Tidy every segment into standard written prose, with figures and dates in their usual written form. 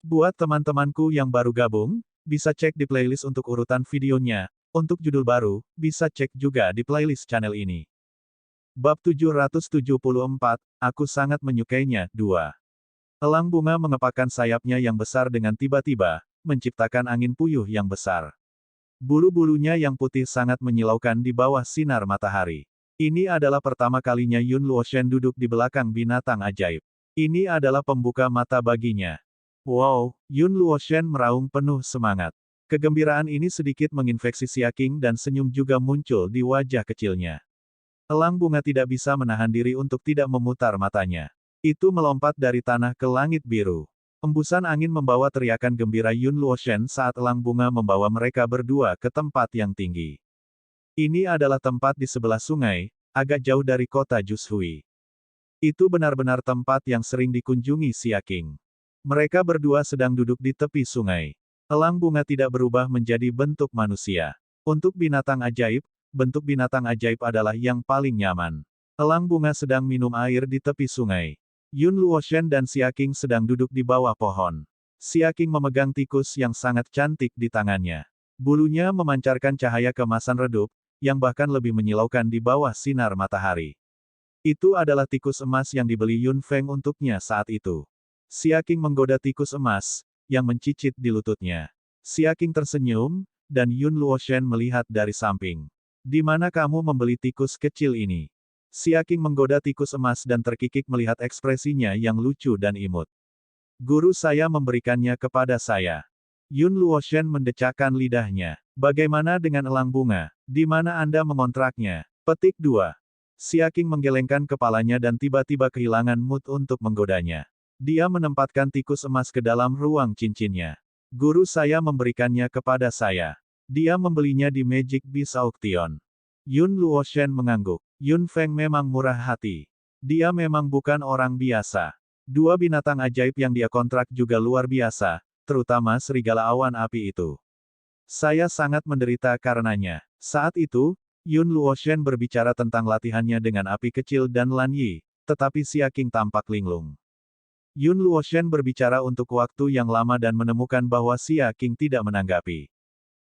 Buat teman-temanku yang baru gabung, bisa cek di playlist untuk urutan videonya. Untuk judul baru, bisa cek juga di playlist channel ini. Bab 774, Aku sangat menyukainya, 2. Elang bunga mengepakkan sayapnya yang besar dengan tiba-tiba, menciptakan angin puyuh yang besar. Bulu-bulunya yang putih sangat menyilaukan di bawah sinar matahari. Ini adalah pertama kalinya Yun Luoshen duduk di belakang binatang ajaib. Ini adalah pembuka mata baginya. Wow, Yun Luoshen meraung penuh semangat. Kegembiraan ini sedikit menginfeksi Xia Qing dan senyum juga muncul di wajah kecilnya. Elang bunga tidak bisa menahan diri untuk tidak memutar matanya. Itu melompat dari tanah ke langit biru. Embusan angin membawa teriakan gembira Yun Luoshen saat elang bunga membawa mereka berdua ke tempat yang tinggi. Ini adalah tempat di sebelah sungai, agak jauh dari kota Jushui. Itu benar-benar tempat yang sering dikunjungi Xia Qing. Mereka berdua sedang duduk di tepi sungai. Elang bunga tidak berubah menjadi bentuk manusia. Untuk binatang ajaib, bentuk binatang ajaib adalah yang paling nyaman. Elang bunga sedang minum air di tepi sungai. Yun Luoshen dan Xia Qing sedang duduk di bawah pohon. Xia Qing memegang tikus yang sangat cantik di tangannya. Bulunya memancarkan cahaya kemasan redup, yang bahkan lebih menyilaukan di bawah sinar matahari. Itu adalah tikus emas yang dibeli Yun Feng untuknya saat itu. Xia Qing menggoda tikus emas, yang mencicit di lututnya. Xia Qing tersenyum, dan Yun Luoshen melihat dari samping. Di mana kamu membeli tikus kecil ini? Xia Qing menggoda tikus emas dan terkikik melihat ekspresinya yang lucu dan imut. Guru saya memberikannya kepada saya. Yun Luoshen mendecakkan lidahnya. Bagaimana dengan elang bunga? Di mana Anda mengontraknya? Petik 2. Xia Qing menggelengkan kepalanya dan tiba-tiba kehilangan mood untuk menggodanya. Dia menempatkan tikus emas ke dalam ruang cincinnya. Guru saya memberikannya kepada saya. Dia membelinya di Magic Beast Auction. Yun Luoshen mengangguk. Yun Feng memang murah hati. Dia memang bukan orang biasa. Dua binatang ajaib yang dia kontrak juga luar biasa, terutama serigala awan api itu. Saya sangat menderita karenanya. Saat itu, Yun Luoshen berbicara tentang latihannya dengan api kecil dan Lan Yi, tetapi Xia Qing tampak linglung. Yun Luoshen berbicara untuk waktu yang lama dan menemukan bahwa Xia Qing tidak menanggapi.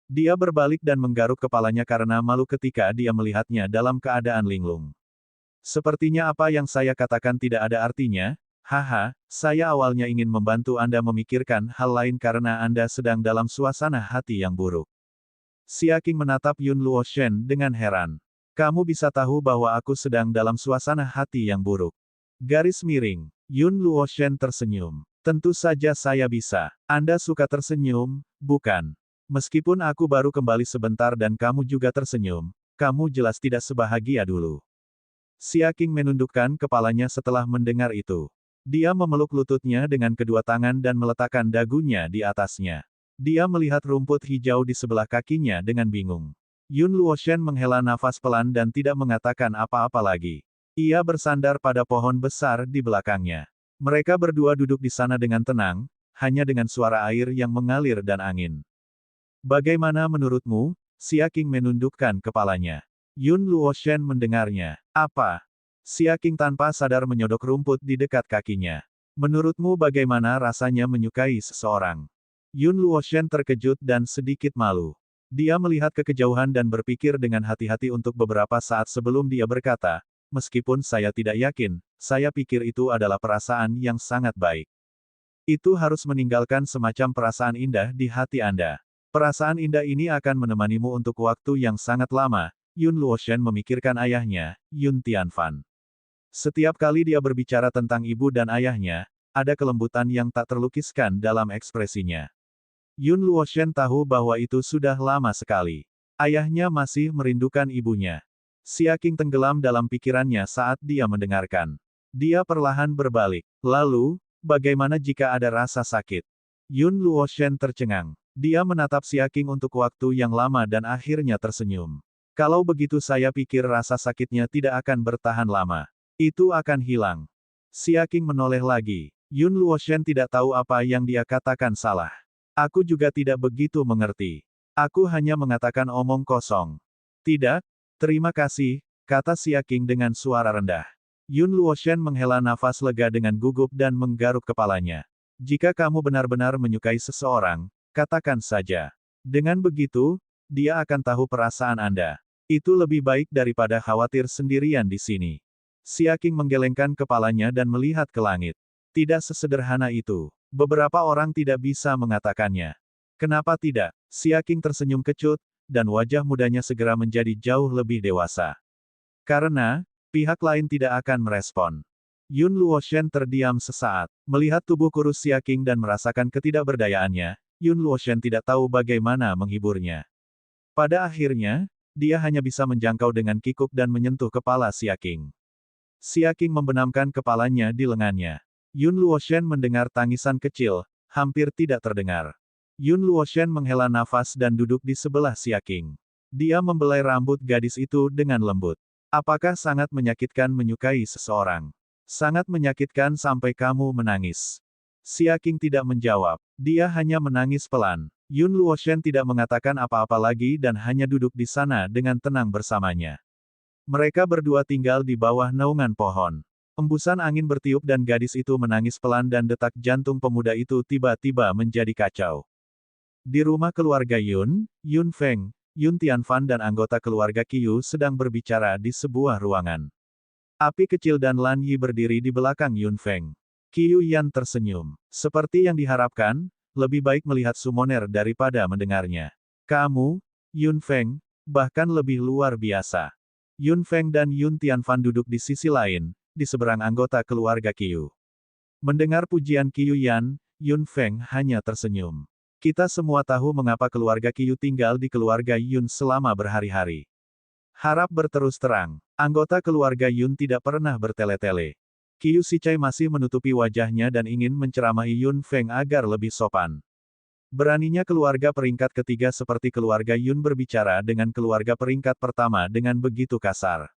Dia berbalik dan menggaruk kepalanya karena malu ketika dia melihatnya dalam keadaan linglung. Sepertinya apa yang saya katakan tidak ada artinya, haha, saya awalnya ingin membantu Anda memikirkan hal lain karena Anda sedang dalam suasana hati yang buruk. Xia Qing menatap Yun Luoshen dengan heran. Kamu bisa tahu bahwa aku sedang dalam suasana hati yang buruk. Garis miring. Yun Luoshen tersenyum. Tentu saja saya bisa. Anda suka tersenyum, bukan? Meskipun aku baru kembali sebentar dan kamu juga tersenyum, kamu jelas tidak sebahagia dulu. Xia Qing menundukkan kepalanya setelah mendengar itu. Dia memeluk lututnya dengan kedua tangan dan meletakkan dagunya di atasnya. Dia melihat rumput hijau di sebelah kakinya dengan bingung. Yun Luoshen menghela nafas pelan dan tidak mengatakan apa-apa lagi. Ia bersandar pada pohon besar di belakangnya. Mereka berdua duduk di sana dengan tenang, hanya dengan suara air yang mengalir dan angin. Bagaimana menurutmu? Xia Qing menundukkan kepalanya. Yun Luoshen mendengarnya. Apa? Xia Qing tanpa sadar menyodok rumput di dekat kakinya. Menurutmu bagaimana rasanya menyukai seseorang? Yun Luoshen terkejut dan sedikit malu. Dia melihat ke kejauhan dan berpikir dengan hati-hati untuk beberapa saat sebelum dia berkata, meskipun saya tidak yakin, saya pikir itu adalah perasaan yang sangat baik. Itu harus meninggalkan semacam perasaan indah di hati Anda. Perasaan indah ini akan menemanimu untuk waktu yang sangat lama. Yun Luoshen memikirkan ayahnya, Yun Tianfan. Setiap kali dia berbicara tentang ibu dan ayahnya, ada kelembutan yang tak terlukiskan dalam ekspresinya. Yun Luoshen tahu bahwa itu sudah lama sekali. Ayahnya masih merindukan ibunya. Xia Qing tenggelam dalam pikirannya saat dia mendengarkan. Dia perlahan berbalik. Lalu, bagaimana jika ada rasa sakit? Yun Luoshen tercengang. Dia menatap Xia Qing untuk waktu yang lama dan akhirnya tersenyum. Kalau begitu saya pikir rasa sakitnya tidak akan bertahan lama. Itu akan hilang. Xia Qing menoleh lagi. Yun Luoshen tidak tahu apa yang dia katakan salah. Aku juga tidak begitu mengerti. Aku hanya mengatakan omong kosong. Tidak? Terima kasih, kata Xia Qing dengan suara rendah. Yun Luoshen menghela nafas lega dengan gugup dan menggaruk kepalanya. Jika kamu benar-benar menyukai seseorang, katakan saja. Dengan begitu, dia akan tahu perasaan Anda. Itu lebih baik daripada khawatir sendirian di sini. Xia Qing menggelengkan kepalanya dan melihat ke langit. Tidak sesederhana itu. Beberapa orang tidak bisa mengatakannya. Kenapa tidak? Xia Qing tersenyum kecut, dan wajah mudanya segera menjadi jauh lebih dewasa. Karena, pihak lain tidak akan merespon. Yun Luoshen terdiam sesaat. Melihat tubuh kurus Xia Qing dan merasakan ketidakberdayaannya, Yun Luoshen tidak tahu bagaimana menghiburnya. Pada akhirnya, dia hanya bisa menjangkau dengan kikuk dan menyentuh kepala Xia Qing. Xia Qing membenamkan kepalanya di lengannya. Yun Luoshen mendengar tangisan kecil, hampir tidak terdengar. Yun Luoshen menghela nafas dan duduk di sebelah Xia Qing. Dia membelai rambut gadis itu dengan lembut. Apakah sangat menyakitkan menyukai seseorang? Sangat menyakitkan sampai kamu menangis. Xia Qing tidak menjawab. Dia hanya menangis pelan. Yun Luoshen tidak mengatakan apa-apa lagi dan hanya duduk di sana dengan tenang bersamanya. Mereka berdua tinggal di bawah naungan pohon. Embusan angin bertiup dan gadis itu menangis pelan dan detak jantung pemuda itu tiba-tiba menjadi kacau. Di rumah keluarga Yun, Yun Feng, Yun Tianfan dan anggota keluarga Qiyu sedang berbicara di sebuah ruangan. Api kecil dan Lan Yi berdiri di belakang Yun Feng. Qiyu Yan tersenyum. Seperti yang diharapkan, lebih baik melihat summoner daripada mendengarnya. Kamu, Yun Feng, bahkan lebih luar biasa. Yun Feng dan Yun Tianfan duduk di sisi lain, di seberang anggota keluarga Qiyu. Mendengar pujian Qiyu Yan, Yun Feng hanya tersenyum. Kita semua tahu mengapa keluarga Qiyu tinggal di keluarga Yun selama berhari-hari. Harap berterus terang, anggota keluarga Yun tidak pernah bertele-tele. Qiyu Sichai masih menutupi wajahnya dan ingin menceramahi Yun Feng agar lebih sopan. Beraninya keluarga peringkat ketiga seperti keluarga Yun berbicara dengan keluarga peringkat pertama dengan begitu kasar.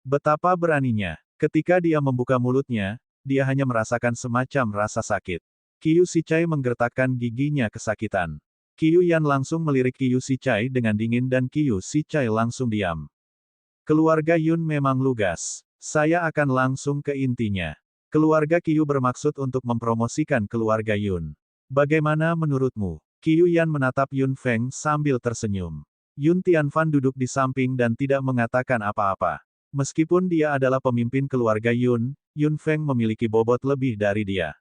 Betapa beraninya. Ketika dia membuka mulutnya, dia hanya merasakan semacam rasa sakit. Qiyu Sichai menggertakkan giginya kesakitan. Qiyu Yan langsung melirik Qiyu Sichai dengan dingin dan Qiyu Sichai langsung diam. Keluarga Yun memang lugas. Saya akan langsung ke intinya. Keluarga Qiyu bermaksud untuk mempromosikan keluarga Yun. Bagaimana menurutmu? Qiyu Yan menatap Yun Feng sambil tersenyum. Yun Tianfan duduk di samping dan tidak mengatakan apa-apa. Meskipun dia adalah pemimpin keluarga Yun, Yun Feng memiliki bobot lebih dari dia.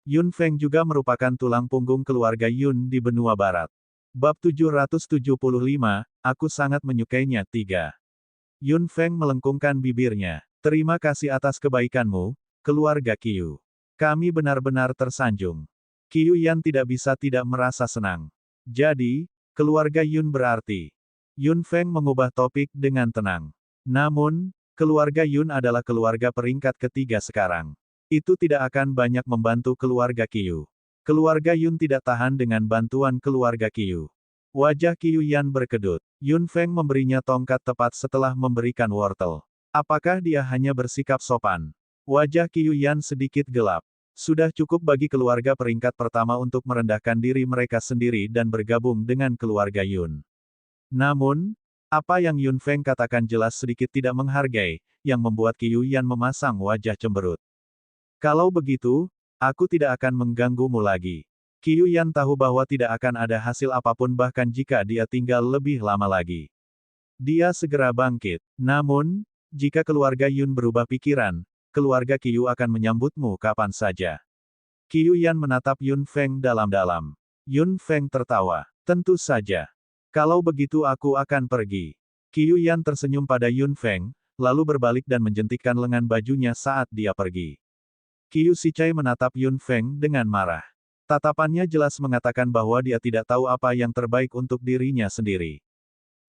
Yun Feng juga merupakan tulang punggung keluarga Yun di benua barat. Bab 775, aku sangat menyukainya 3. Yun Feng melengkungkan bibirnya. Terima kasih atas kebaikanmu, keluarga Qiyu. Kami benar-benar tersanjung. Qiyu Yan tidak bisa tidak merasa senang. Jadi, keluarga Yun berarti. Yun Feng mengubah topik dengan tenang. Namun, keluarga Yun adalah keluarga peringkat ketiga sekarang. Itu tidak akan banyak membantu keluarga Qiyu. Keluarga Yun tidak tahan dengan bantuan keluarga Qiyu. Wajah Qiyu Yan berkedut. Yun Feng memberinya tongkat tepat setelah memberikan wortel. Apakah dia hanya bersikap sopan? Wajah Qiyu Yan sedikit gelap. Sudah cukup bagi keluarga peringkat pertama untuk merendahkan diri mereka sendiri dan bergabung dengan keluarga Yun. Namun, apa yang Yun Feng katakan jelas sedikit tidak menghargai, yang membuat Qiyu Yan memasang wajah cemberut. Kalau begitu, aku tidak akan mengganggumu lagi. Qiyu Yan tahu bahwa tidak akan ada hasil apapun bahkan jika dia tinggal lebih lama lagi. Dia segera bangkit. Namun, jika keluarga Yun berubah pikiran, keluarga Qiyu akan menyambutmu kapan saja. Qiyu Yan menatap Yun Feng dalam-dalam. Yun Feng tertawa. Tentu saja. Kalau begitu aku akan pergi. Qiyu Yan tersenyum pada Yun Feng, lalu berbalik dan menjentikkan lengan bajunya saat dia pergi. Qiyu Sichai menatap Yun Feng dengan marah. Tatapannya jelas mengatakan bahwa dia tidak tahu apa yang terbaik untuk dirinya sendiri.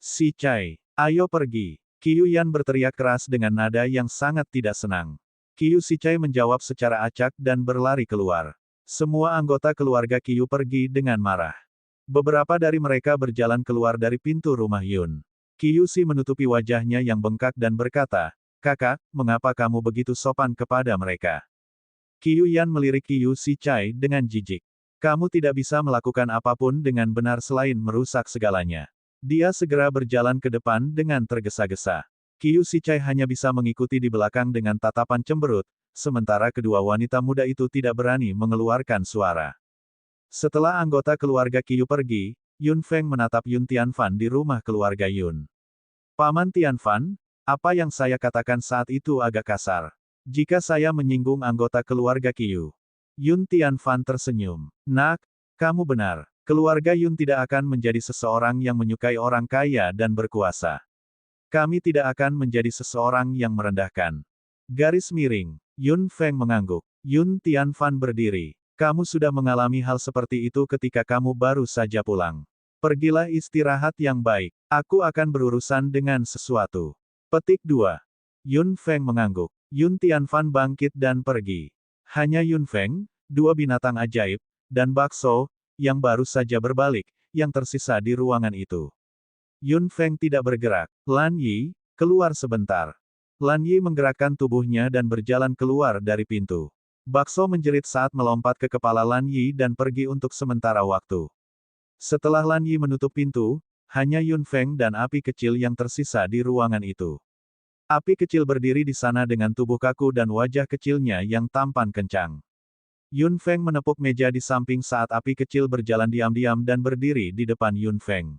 Sichai, ayo pergi. Qiyu Yan berteriak keras dengan nada yang sangat tidak senang. Qiyu Sichai menjawab secara acak dan berlari keluar. Semua anggota keluarga Qiyu pergi dengan marah. Beberapa dari mereka berjalan keluar dari pintu rumah Yun. Qiyu Si menutupi wajahnya yang bengkak dan berkata, "Kakak, mengapa kamu begitu sopan kepada mereka?" Qiyu Yan melirik Qiyu Sichai dengan jijik. Kamu tidak bisa melakukan apapun dengan benar selain merusak segalanya. Dia segera berjalan ke depan dengan tergesa-gesa. Qiyu Sichai hanya bisa mengikuti di belakang dengan tatapan cemberut, sementara kedua wanita muda itu tidak berani mengeluarkan suara. Setelah anggota keluarga Qiu pergi, Yun Feng menatap Yun Tianfan di rumah keluarga Yun. Paman Tianfan, apa yang saya katakan saat itu agak kasar. Jika saya menyinggung anggota keluarga Qiu. Yun Tianfan tersenyum. Nak, kamu benar. Keluarga Yun tidak akan menjadi seseorang yang menyukai orang kaya dan berkuasa. Kami tidak akan menjadi seseorang yang merendahkan. Garis miring. Yun Feng mengangguk. Yun Tianfan berdiri. Kamu sudah mengalami hal seperti itu ketika kamu baru saja pulang. Pergilah istirahat yang baik. Aku akan berurusan dengan sesuatu. Petik 2. Yun Feng mengangguk. Yun Tianfan bangkit dan pergi. Hanya Yun Feng, dua binatang ajaib, dan bakso, yang baru saja berbalik, yang tersisa di ruangan itu. Yun Feng tidak bergerak. Lan Yi, keluar sebentar. Lan Yi menggerakkan tubuhnya dan berjalan keluar dari pintu. Bakso menjerit saat melompat ke kepala Lan Yi dan pergi untuk sementara waktu. Setelah Lan Yi menutup pintu, hanya Yun Feng dan api kecil yang tersisa di ruangan itu. Api kecil berdiri di sana dengan tubuh kaku dan wajah kecilnya yang tampan kencang. Yun Feng menepuk meja di samping saat api kecil berjalan diam-diam dan berdiri di depan Yun Feng.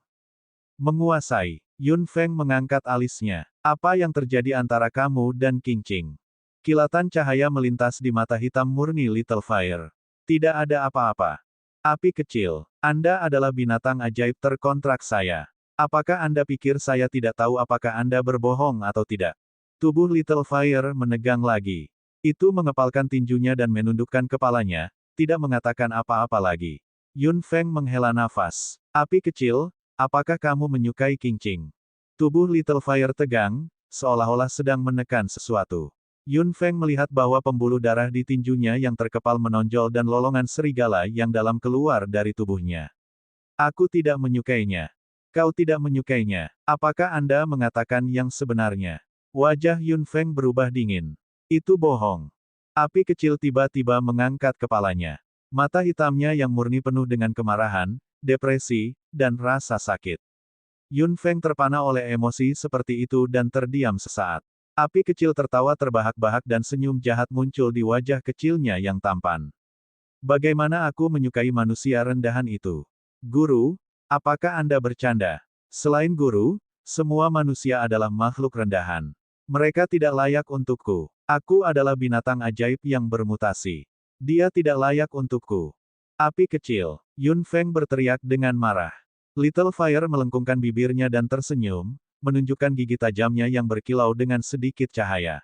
Menguasai. Yun Feng mengangkat alisnya. Apa yang terjadi antara kamu dan Qing Qing? Kilatan cahaya melintas di mata hitam murni Little Fire. Tidak ada apa-apa. Api kecil, Anda adalah binatang ajaib terkontrak saya. Apakah Anda pikir saya tidak tahu apakah Anda berbohong atau tidak? Tubuh Little Fire menegang lagi. Itu mengepalkan tinjunya dan menundukkan kepalanya, tidak mengatakan apa-apa lagi. Yun Feng menghela nafas. Api kecil, apakah kamu menyukai Qing Qing? Tubuh Little Fire tegang, seolah-olah sedang menekan sesuatu. Yun Feng melihat bahwa pembuluh darah di tinjunya yang terkepal menonjol dan lolongan serigala yang dalam keluar dari tubuhnya. Aku tidak menyukainya. Kau tidak menyukainya. Apakah Anda mengatakan yang sebenarnya? Wajah Yun Feng berubah dingin. Itu bohong. Api kecil tiba-tiba mengangkat kepalanya. Mata hitamnya yang murni penuh dengan kemarahan, depresi, dan rasa sakit. Yun Feng terpana oleh emosi seperti itu dan terdiam sesaat. Api kecil tertawa terbahak-bahak dan senyum jahat muncul di wajah kecilnya yang tampan. Bagaimana aku menyukai manusia rendahan itu? Guru, apakah Anda bercanda? Selain guru, semua manusia adalah makhluk rendahan. Mereka tidak layak untukku. Aku adalah binatang ajaib yang bermutasi. Dia tidak layak untukku. Api kecil. Yun Feng berteriak dengan marah. Little Fire melengkungkan bibirnya dan tersenyum, menunjukkan gigi tajamnya yang berkilau dengan sedikit cahaya.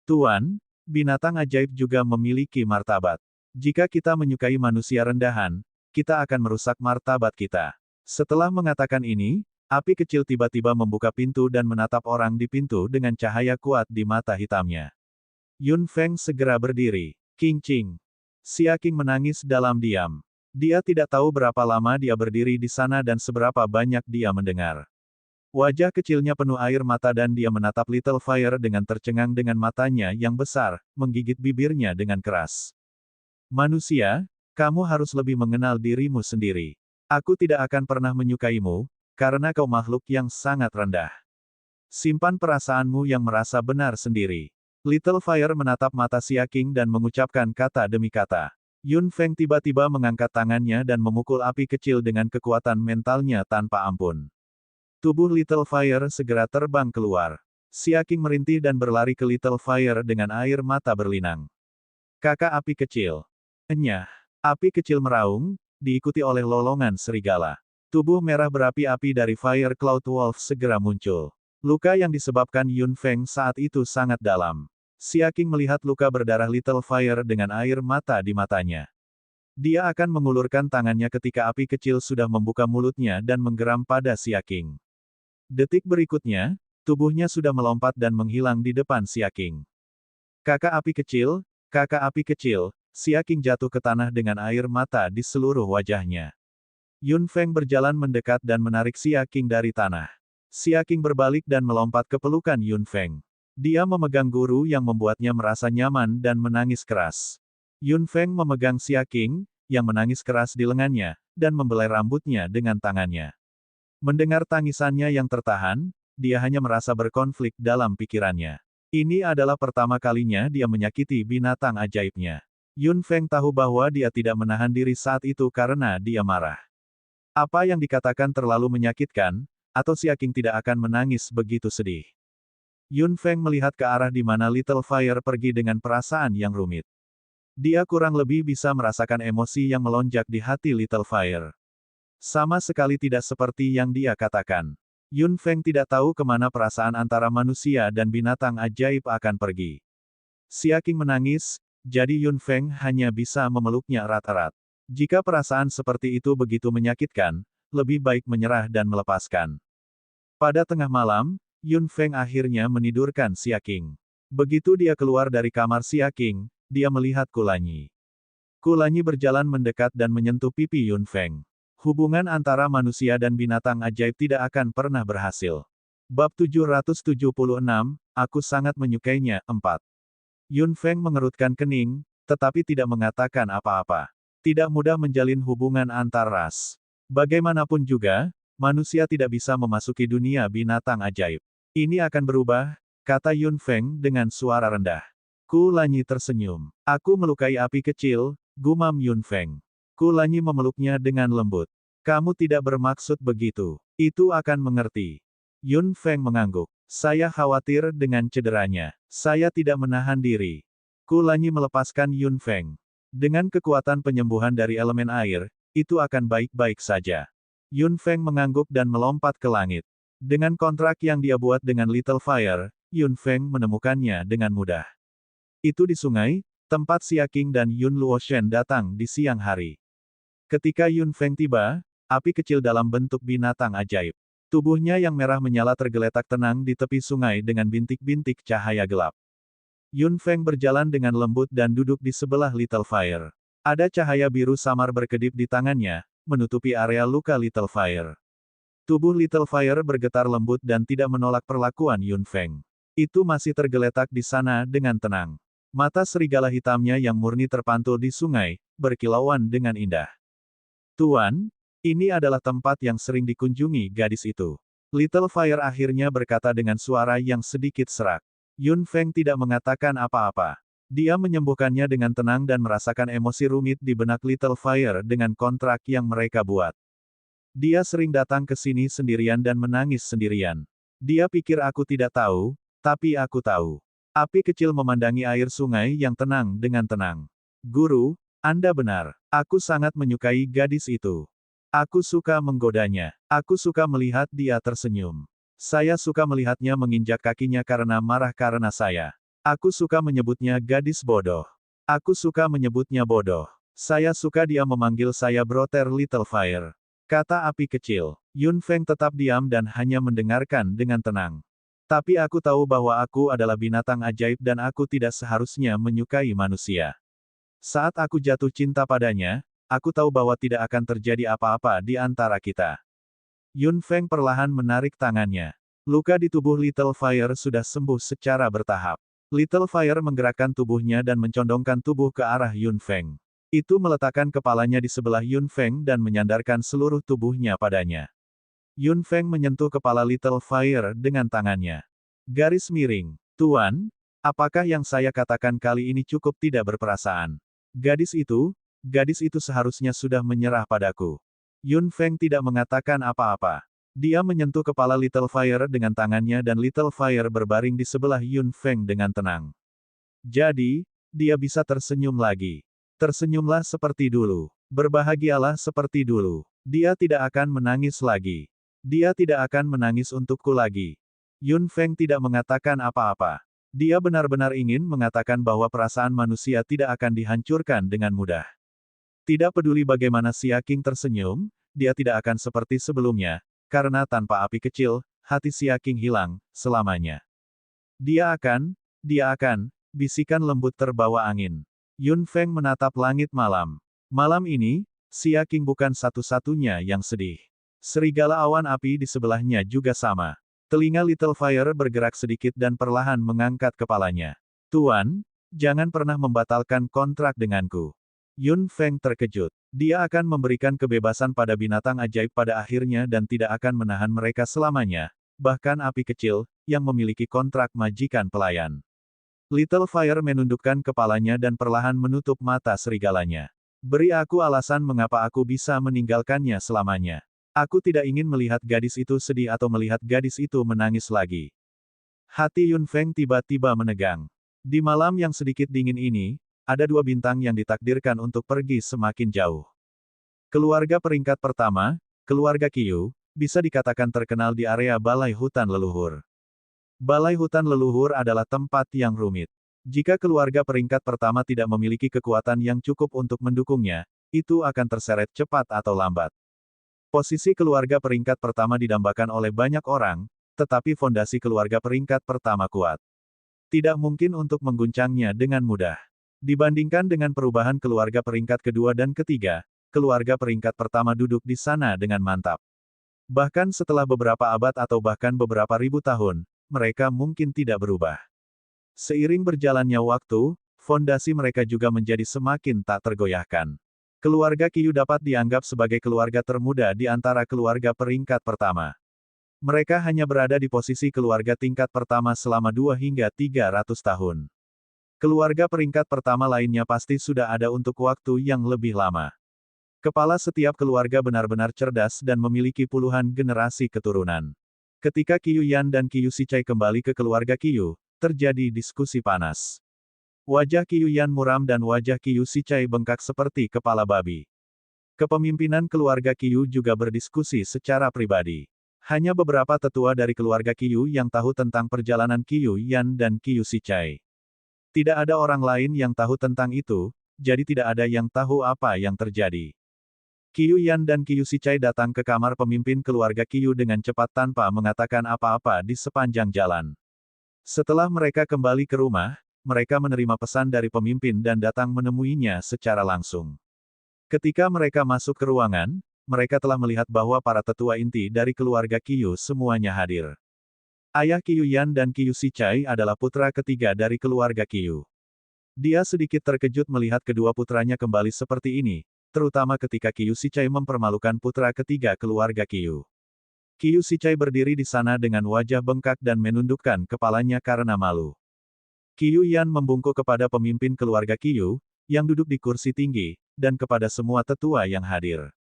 Tuan, binatang ajaib juga memiliki martabat. Jika kita menyukai manusia rendahan, kita akan merusak martabat kita. Setelah mengatakan ini, api kecil tiba-tiba membuka pintu dan menatap orang di pintu dengan cahaya kuat di mata hitamnya. Yun Feng segera berdiri. Qing Qing. Xia Qing menangis dalam diam. Dia tidak tahu berapa lama dia berdiri di sana dan seberapa banyak dia mendengar. Wajah kecilnya penuh air mata dan dia menatap Little Fire dengan tercengang dengan matanya yang besar, menggigit bibirnya dengan keras. Manusia, kamu harus lebih mengenal dirimu sendiri. Aku tidak akan pernah menyukaimu, karena kau makhluk yang sangat rendah. Simpan perasaanmu yang merasa benar sendiri. Little Fire menatap mata Xia Qing dan mengucapkan kata demi kata. Yun Feng tiba-tiba mengangkat tangannya dan memukul api kecil dengan kekuatan mentalnya tanpa ampun. Tubuh Little Fire segera terbang keluar. Xia Qing merintih dan berlari ke Little Fire dengan air mata berlinang. Kakak api kecil. Enyah. Api kecil meraung, diikuti oleh lolongan serigala. Tubuh merah berapi-api dari Fire Cloud Wolf segera muncul. Luka yang disebabkan Yun Feng saat itu sangat dalam. Xia Qing melihat luka berdarah Little Fire dengan air mata di matanya. Dia akan mengulurkan tangannya ketika api kecil sudah membuka mulutnya dan menggeram pada Xia Qing. Detik berikutnya, tubuhnya sudah melompat dan menghilang di depan Xia Qing. Kakak api kecil, Xia Qing jatuh ke tanah dengan air mata di seluruh wajahnya. Yun Feng berjalan mendekat dan menarik Xia Qing dari tanah. Xia Qing berbalik dan melompat ke pelukan Yun Feng. Dia memegang guru yang membuatnya merasa nyaman dan menangis keras. Yun Feng memegang Xia Qing, yang menangis keras di lengannya, dan membelai rambutnya dengan tangannya. Mendengar tangisannya yang tertahan, dia hanya merasa berkonflik dalam pikirannya. Ini adalah pertama kalinya dia menyakiti binatang ajaibnya. Yun Feng tahu bahwa dia tidak menahan diri saat itu karena dia marah. Apa yang dikatakan terlalu menyakitkan, atau Xia Qing tidak akan menangis begitu sedih. Yun Feng melihat ke arah di mana Little Fire pergi dengan perasaan yang rumit. Dia kurang lebih bisa merasakan emosi yang melonjak di hati Little Fire. Sama sekali tidak seperti yang dia katakan. Yun Feng tidak tahu kemana perasaan antara manusia dan binatang ajaib akan pergi. Xia Qing menangis, jadi Yun Feng hanya bisa memeluknya erat-erat. Jika perasaan seperti itu begitu menyakitkan, lebih baik menyerah dan melepaskan. Pada tengah malam, Yun Feng akhirnya menidurkan Xia Qing. Begitu dia keluar dari kamar Xia Qing, dia melihat Kulanyi. Kulanyi berjalan mendekat dan menyentuh pipi Yun Feng. Hubungan antara manusia dan binatang ajaib tidak akan pernah berhasil. Bab 776, aku sangat menyukainya, 4. Yun Feng mengerutkan kening, tetapi tidak mengatakan apa-apa. Tidak mudah menjalin hubungan antar ras. Bagaimanapun juga, manusia tidak bisa memasuki dunia binatang ajaib. Ini akan berubah, kata Yun Feng dengan suara rendah. Kulanyi tersenyum. Aku melukai api kecil, gumam Yun Feng. Kulanyi memeluknya dengan lembut. Kamu tidak bermaksud begitu. Itu akan mengerti. Yun Feng mengangguk. Saya khawatir dengan cederanya. Saya tidak menahan diri. Kulanyi melepaskan Yun Feng. Dengan kekuatan penyembuhan dari elemen air, itu akan baik-baik saja. Yun Feng mengangguk dan melompat ke langit. Dengan kontrak yang dia buat dengan Little Fire, Yun Feng menemukannya dengan mudah. Itu di sungai, tempat Xia Qing dan Yun Luoshen datang di siang hari. Ketika Yun Feng tiba, api kecil dalam bentuk binatang ajaib. Tubuhnya yang merah menyala tergeletak tenang di tepi sungai dengan bintik-bintik cahaya gelap. Yun Feng berjalan dengan lembut dan duduk di sebelah Little Fire. Ada cahaya biru samar berkedip di tangannya, menutupi area luka Little Fire. Tubuh Little Fire bergetar lembut dan tidak menolak perlakuan Yun Feng. Itu masih tergeletak di sana dengan tenang. Mata serigala hitamnya yang murni terpantul di sungai, berkilauan dengan indah. Tuan, ini adalah tempat yang sering dikunjungi gadis itu. Little Fire akhirnya berkata dengan suara yang sedikit serak. Yun Feng tidak mengatakan apa-apa. Dia menyembuhkannya dengan tenang dan merasakan emosi rumit di benak Little Fire dengan kontrak yang mereka buat. Dia sering datang ke sini sendirian dan menangis sendirian. Dia pikir aku tidak tahu, tapi aku tahu. Api kecil memandangi air sungai yang tenang dengan tenang. Guru, Anda benar. Aku sangat menyukai gadis itu. Aku suka menggodanya. Aku suka melihat dia tersenyum. Saya suka melihatnya menginjak kakinya karena marah karena saya. Aku suka menyebutnya gadis bodoh. Aku suka menyebutnya bodoh. Saya suka dia memanggil saya Brother Little Fire. Kata api kecil. Yun Feng tetap diam dan hanya mendengarkan dengan tenang. Tapi aku tahu bahwa aku adalah binatang ajaib dan aku tidak seharusnya menyukai manusia. Saat aku jatuh cinta padanya, aku tahu bahwa tidak akan terjadi apa-apa di antara kita. Yun Feng perlahan menarik tangannya. Luka di tubuh Little Fire sudah sembuh secara bertahap. Little Fire menggerakkan tubuhnya dan mencondongkan tubuh ke arah Yun Feng. Itu meletakkan kepalanya di sebelah Yun Feng dan menyandarkan seluruh tubuhnya padanya. Yun Feng menyentuh kepala Little Fire dengan tangannya. Garis miring. Tuan, apakah yang saya katakan kali ini cukup tidak berperasaan? Gadis itu seharusnya sudah menyerah padaku. Yun Feng tidak mengatakan apa-apa. Dia menyentuh kepala Little Fire dengan tangannya dan Little Fire berbaring di sebelah Yun Feng dengan tenang. Jadi, dia bisa tersenyum lagi. Tersenyumlah seperti dulu. Berbahagialah seperti dulu. Dia tidak akan menangis lagi. Dia tidak akan menangis untukku lagi. Yun Feng tidak mengatakan apa-apa. Dia benar-benar ingin mengatakan bahwa perasaan manusia tidak akan dihancurkan dengan mudah. Tidak peduli bagaimana Xia Qing tersenyum, dia tidak akan seperti sebelumnya, karena tanpa api kecil, hati Xia Qing hilang, selamanya. Dia akan, bisikan lembut terbawa angin. Yun Feng menatap langit malam. Malam ini, Xia Qing bukan satu-satunya yang sedih. Serigala awan api di sebelahnya juga sama. Telinga Little Fire bergerak sedikit dan perlahan mengangkat kepalanya. Tuan, jangan pernah membatalkan kontrak denganku. Yun Feng terkejut. Dia akan memberikan kebebasan pada binatang ajaib pada akhirnya dan tidak akan menahan mereka selamanya. Bahkan api kecil, yang memiliki kontrak majikan pelayan. Little Fire menundukkan kepalanya dan perlahan menutup mata serigalanya. Beri aku alasan mengapa aku bisa meninggalkannya selamanya. Aku tidak ingin melihat gadis itu sedih atau melihat gadis itu menangis lagi. Hati Yun Feng tiba-tiba menegang. Di malam yang sedikit dingin ini, ada dua bintang yang ditakdirkan untuk pergi semakin jauh. Keluarga peringkat pertama, keluarga Qiu, bisa dikatakan terkenal di area Balai Hutan Leluhur. Balai Hutan Leluhur adalah tempat yang rumit. Jika keluarga peringkat pertama tidak memiliki kekuatan yang cukup untuk mendukungnya, itu akan terseret cepat atau lambat. Posisi keluarga peringkat pertama didambakan oleh banyak orang, tetapi fondasi keluarga peringkat pertama kuat. Tidak mungkin untuk mengguncangnya dengan mudah. Dibandingkan dengan perubahan keluarga peringkat kedua dan ketiga, keluarga peringkat pertama duduk di sana dengan mantap. Bahkan setelah beberapa abad atau bahkan beberapa ribu tahun, mereka mungkin tidak berubah. Seiring berjalannya waktu, fondasi mereka juga menjadi semakin tak tergoyahkan. Keluarga Qiu dapat dianggap sebagai keluarga termuda di antara keluarga peringkat pertama. Mereka hanya berada di posisi keluarga tingkat pertama selama 2 hingga 300 tahun. Keluarga peringkat pertama lainnya pasti sudah ada untuk waktu yang lebih lama. Kepala setiap keluarga benar-benar cerdas dan memiliki puluhan generasi keturunan. Ketika Qiu Yan dan Qiu Sichai kembali ke keluarga Qiu, terjadi diskusi panas. Wajah Qiu Yan muram dan wajah Qiu Sichai bengkak seperti kepala babi. Kepemimpinan keluarga Qiu juga berdiskusi secara pribadi. Hanya beberapa tetua dari keluarga Qiu yang tahu tentang perjalanan Qiu Yan dan Qiu Sichai. Tidak ada orang lain yang tahu tentang itu, jadi tidak ada yang tahu apa yang terjadi. Qiu Yan dan Qiu Sichai datang ke kamar pemimpin keluarga Qiu dengan cepat tanpa mengatakan apa-apa di sepanjang jalan. Setelah mereka kembali ke rumah, mereka menerima pesan dari pemimpin dan datang menemuinya secara langsung. Ketika mereka masuk ke ruangan, mereka telah melihat bahwa para tetua inti dari keluarga Qiu semuanya hadir. Ayah Qiu Yan dan Qiu Sichai adalah putra ketiga dari keluarga Qiu. Dia sedikit terkejut melihat kedua putranya kembali seperti ini, terutama ketika Qiu Sichai mempermalukan putra ketiga keluarga Qiu. Qiu Sichai berdiri di sana dengan wajah bengkak dan menundukkan kepalanya karena malu. Qiu Yan membungkuk kepada pemimpin keluarga Qiu, yang duduk di kursi tinggi, dan kepada semua tetua yang hadir.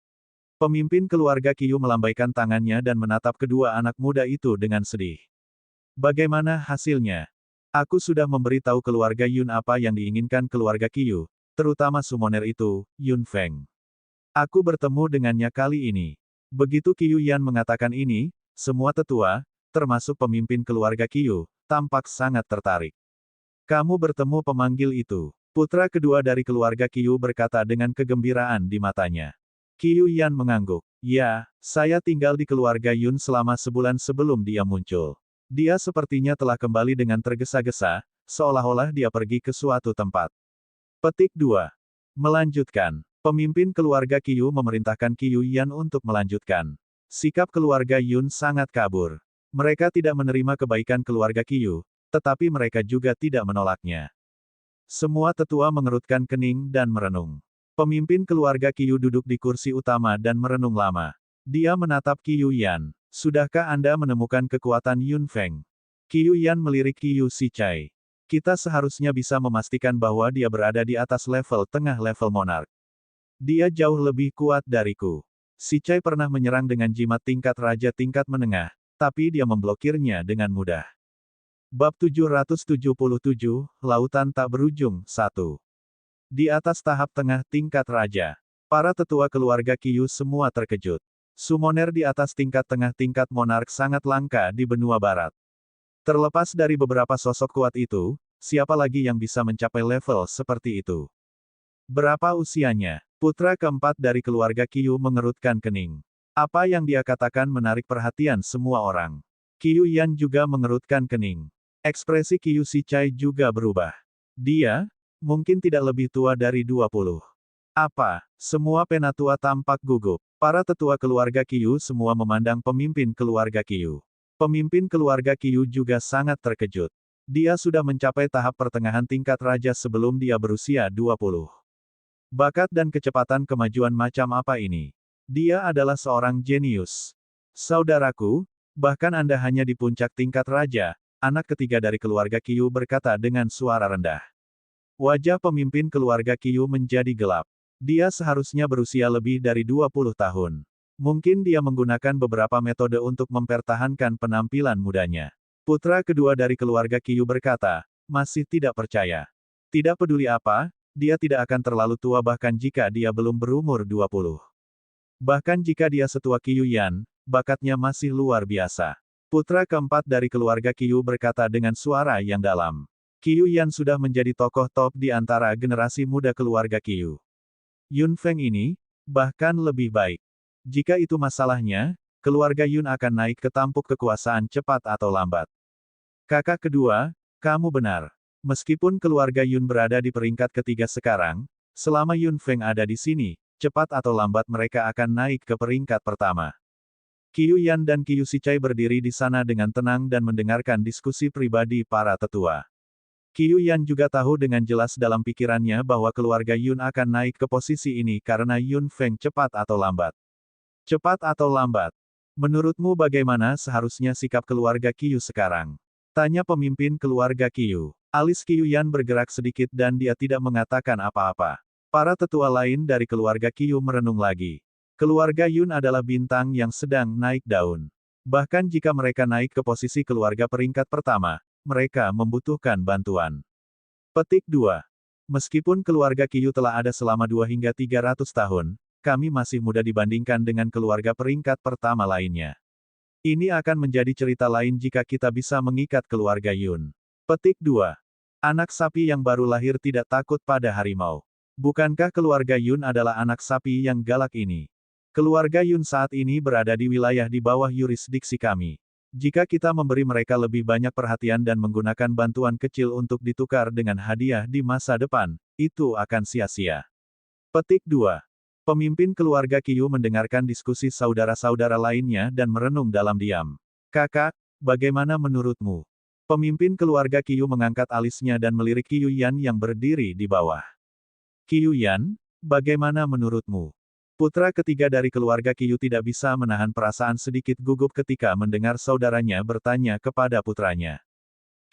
Pemimpin keluarga Qiu melambaikan tangannya dan menatap kedua anak muda itu dengan sedih. Bagaimana hasilnya? Aku sudah memberitahu keluarga Yun apa yang diinginkan keluarga Qiu, terutama summoner itu, Yun Feng. Aku bertemu dengannya kali ini. Begitu Qiu Yan mengatakan ini, semua tetua, termasuk pemimpin keluarga Qiu, tampak sangat tertarik. Kamu bertemu pemanggil itu. Putra kedua dari keluarga Qiu berkata dengan kegembiraan di matanya. Qiu Yan mengangguk. Ya, saya tinggal di keluarga Yun selama sebulan sebelum dia muncul. Dia sepertinya telah kembali dengan tergesa-gesa, seolah-olah dia pergi ke suatu tempat. Petik 2. Melanjutkan. Pemimpin keluarga Qiu memerintahkan Qiu Yan untuk melanjutkan. Sikap keluarga Yun sangat kabur. Mereka tidak menerima kebaikan keluarga Qiu, tetapi mereka juga tidak menolaknya. Semua tetua mengerutkan kening dan merenung. Pemimpin keluarga Qiu duduk di kursi utama dan merenung lama. Dia menatap Qiu Yan. Sudahkah Anda menemukan kekuatan Yun Feng? Qiu Yan melirik Qiu Sichai. Kita seharusnya bisa memastikan bahwa dia berada di atas level tengah level monark. Dia jauh lebih kuat dariku. Sichai pernah menyerang dengan jimat tingkat raja tingkat menengah, tapi dia memblokirnya dengan mudah. Bab 777, Lautan Tak Berujung, 1. Di atas tahap tengah tingkat raja. Para tetua keluarga Qiu semua terkejut. Summoner di atas tingkat tengah tingkat monark sangat langka di benua barat. Terlepas dari beberapa sosok kuat itu, siapa lagi yang bisa mencapai level seperti itu? Berapa usianya? Putra keempat dari keluarga Qiu mengerutkan kening. Apa yang dia katakan menarik perhatian semua orang. Qiu Yan juga mengerutkan kening. Ekspresi Qiu Sichai juga berubah. Dia, mungkin tidak lebih tua dari 20. Apa? Semua penatua tampak gugup. Para tetua keluarga Qiu semua memandang pemimpin keluarga Qiu. Pemimpin keluarga Qiu juga sangat terkejut. Dia sudah mencapai tahap pertengahan tingkat raja sebelum dia berusia 20. Bakat dan kecepatan kemajuan macam apa ini? Dia adalah seorang jenius. Saudaraku, Bahkan Anda hanya di puncak tingkat raja, anak ketiga dari keluarga Qiu berkata dengan suara rendah. Wajah pemimpin keluarga Qiu menjadi gelap. Dia seharusnya berusia lebih dari 20 tahun. Mungkin dia menggunakan beberapa metode untuk mempertahankan penampilan mudanya. Putra kedua dari keluarga Qiu berkata, masih tidak percaya. Tidak peduli apa, dia tidak akan terlalu tua bahkan jika dia belum berumur 20. Bahkan jika dia setua Qiu Yan, bakatnya masih luar biasa. Putra keempat dari keluarga Qiu berkata dengan suara yang dalam. Qiu Yan sudah menjadi tokoh top di antara generasi muda keluarga Qiu. Yun Feng ini, bahkan lebih baik. Jika itu masalahnya, keluarga Yun akan naik ke tampuk kekuasaan cepat atau lambat. Kakak kedua, kamu benar. Meskipun keluarga Yun berada di peringkat ketiga sekarang, selama Yun Feng ada di sini, cepat atau lambat mereka akan naik ke peringkat pertama. Qiu Yan dan Qiu Sichai berdiri di sana dengan tenang dan mendengarkan diskusi pribadi para tetua. Qiu Yan juga tahu dengan jelas dalam pikirannya bahwa keluarga Yun akan naik ke posisi ini karena Yun Feng cepat atau lambat. Cepat atau lambat? Menurutmu bagaimana seharusnya sikap keluarga Qiu sekarang? Tanya pemimpin keluarga Qiu. Alis Qiu Yan bergerak sedikit dan dia tidak mengatakan apa-apa. Para tetua lain dari keluarga Qiu merenung lagi. Keluarga Yun adalah bintang yang sedang naik daun. Bahkan jika mereka naik ke posisi keluarga peringkat pertama, mereka membutuhkan bantuan. Petik 2. Meskipun keluarga Qiu telah ada selama 2 hingga 300 tahun, kami masih muda dibandingkan dengan keluarga peringkat pertama lainnya. Ini akan menjadi cerita lain jika kita bisa mengikat keluarga Yun. Petik 2. Anak sapi yang baru lahir tidak takut pada harimau. Bukankah keluarga Yun adalah anak sapi yang galak ini? Keluarga Yun saat ini berada di wilayah di bawah yurisdiksi kami. Jika kita memberi mereka lebih banyak perhatian dan menggunakan bantuan kecil untuk ditukar dengan hadiah di masa depan, itu akan sia-sia. Petik 2. Pemimpin keluarga Qiu mendengarkan diskusi saudara-saudara lainnya dan merenung dalam diam. Kakak, bagaimana menurutmu? Pemimpin keluarga Qiu mengangkat alisnya dan melirik Qiu Yan yang berdiri di bawah. Qiu Yan, bagaimana menurutmu? Putra ketiga dari keluarga Qiu tidak bisa menahan perasaan sedikit gugup ketika mendengar saudaranya bertanya kepada putranya.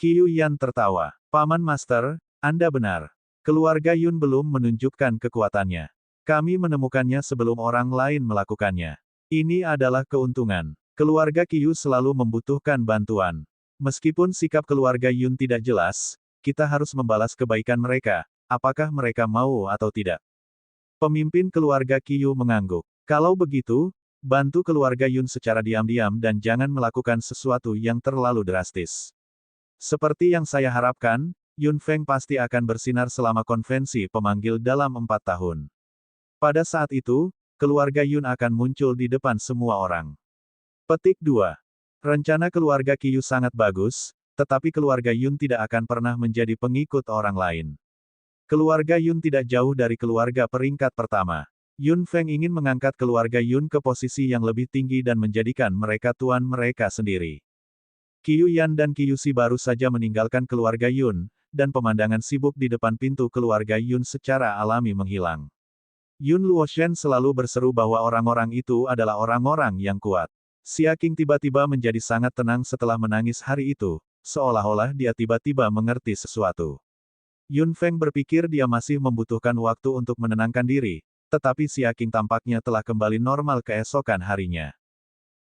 Qiu Yan tertawa. Paman Master, Anda benar. Keluarga Yun belum menunjukkan kekuatannya. Kami menemukannya sebelum orang lain melakukannya. Ini adalah keuntungan. Keluarga Qiu selalu membutuhkan bantuan. Meskipun sikap keluarga Yun tidak jelas, kita harus membalas kebaikan mereka, apakah mereka mau atau tidak. Pemimpin keluarga Qiu mengangguk. Kalau begitu, bantu keluarga Yun secara diam-diam dan jangan melakukan sesuatu yang terlalu drastis. Seperti yang saya harapkan, Yun Feng pasti akan bersinar selama konvensi pemanggil dalam 4 tahun. Pada saat itu, keluarga Yun akan muncul di depan semua orang. Petik 2. Rencana keluarga Qiu sangat bagus, tetapi keluarga Yun tidak akan pernah menjadi pengikut orang lain. Keluarga Yun tidak jauh dari keluarga peringkat pertama. Yun Feng ingin mengangkat keluarga Yun ke posisi yang lebih tinggi dan menjadikan mereka tuan mereka sendiri. Qiu Yan dan Qiu Si baru saja meninggalkan keluarga Yun, dan pemandangan sibuk di depan pintu keluarga Yun secara alami menghilang. Yun Luoshen selalu berseru bahwa orang-orang itu adalah orang-orang yang kuat. Xia Qing tiba-tiba menjadi sangat tenang setelah menangis hari itu, seolah-olah dia tiba-tiba mengerti sesuatu. Yun Feng berpikir dia masih membutuhkan waktu untuk menenangkan diri, tetapi Xia Qing tampaknya telah kembali normal keesokan harinya.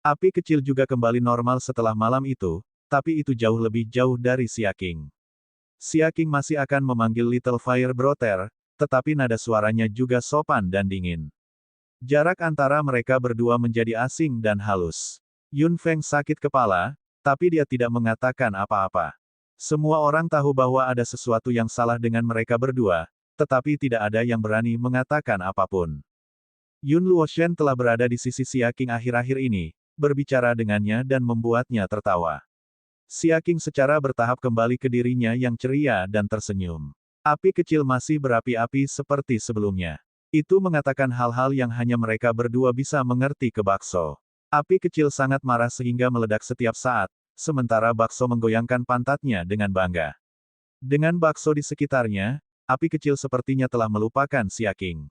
Api kecil juga kembali normal setelah malam itu, tapi itu jauh lebih jauh dari Xia Qing. Xia Qing masih akan memanggil Little Fire Brother, tetapi nada suaranya juga sopan dan dingin. Jarak antara mereka berdua menjadi asing dan halus. Yun Feng sakit kepala, tapi dia tidak mengatakan apa-apa. Semua orang tahu bahwa ada sesuatu yang salah dengan mereka berdua, tetapi tidak ada yang berani mengatakan apapun. Yun Luoshen telah berada di sisi Xia Qing akhir-akhir ini, berbicara dengannya dan membuatnya tertawa. Xia Qing secara bertahap kembali ke dirinya yang ceria dan tersenyum. Api kecil masih berapi-api seperti sebelumnya. Itu mengatakan hal-hal yang hanya mereka berdua bisa mengerti ke Bakso. Api kecil sangat marah sehingga meledak setiap saat, sementara Bakso menggoyangkan pantatnya dengan bangga. Dengan Bakso di sekitarnya, api kecil sepertinya telah melupakan Xia Qing.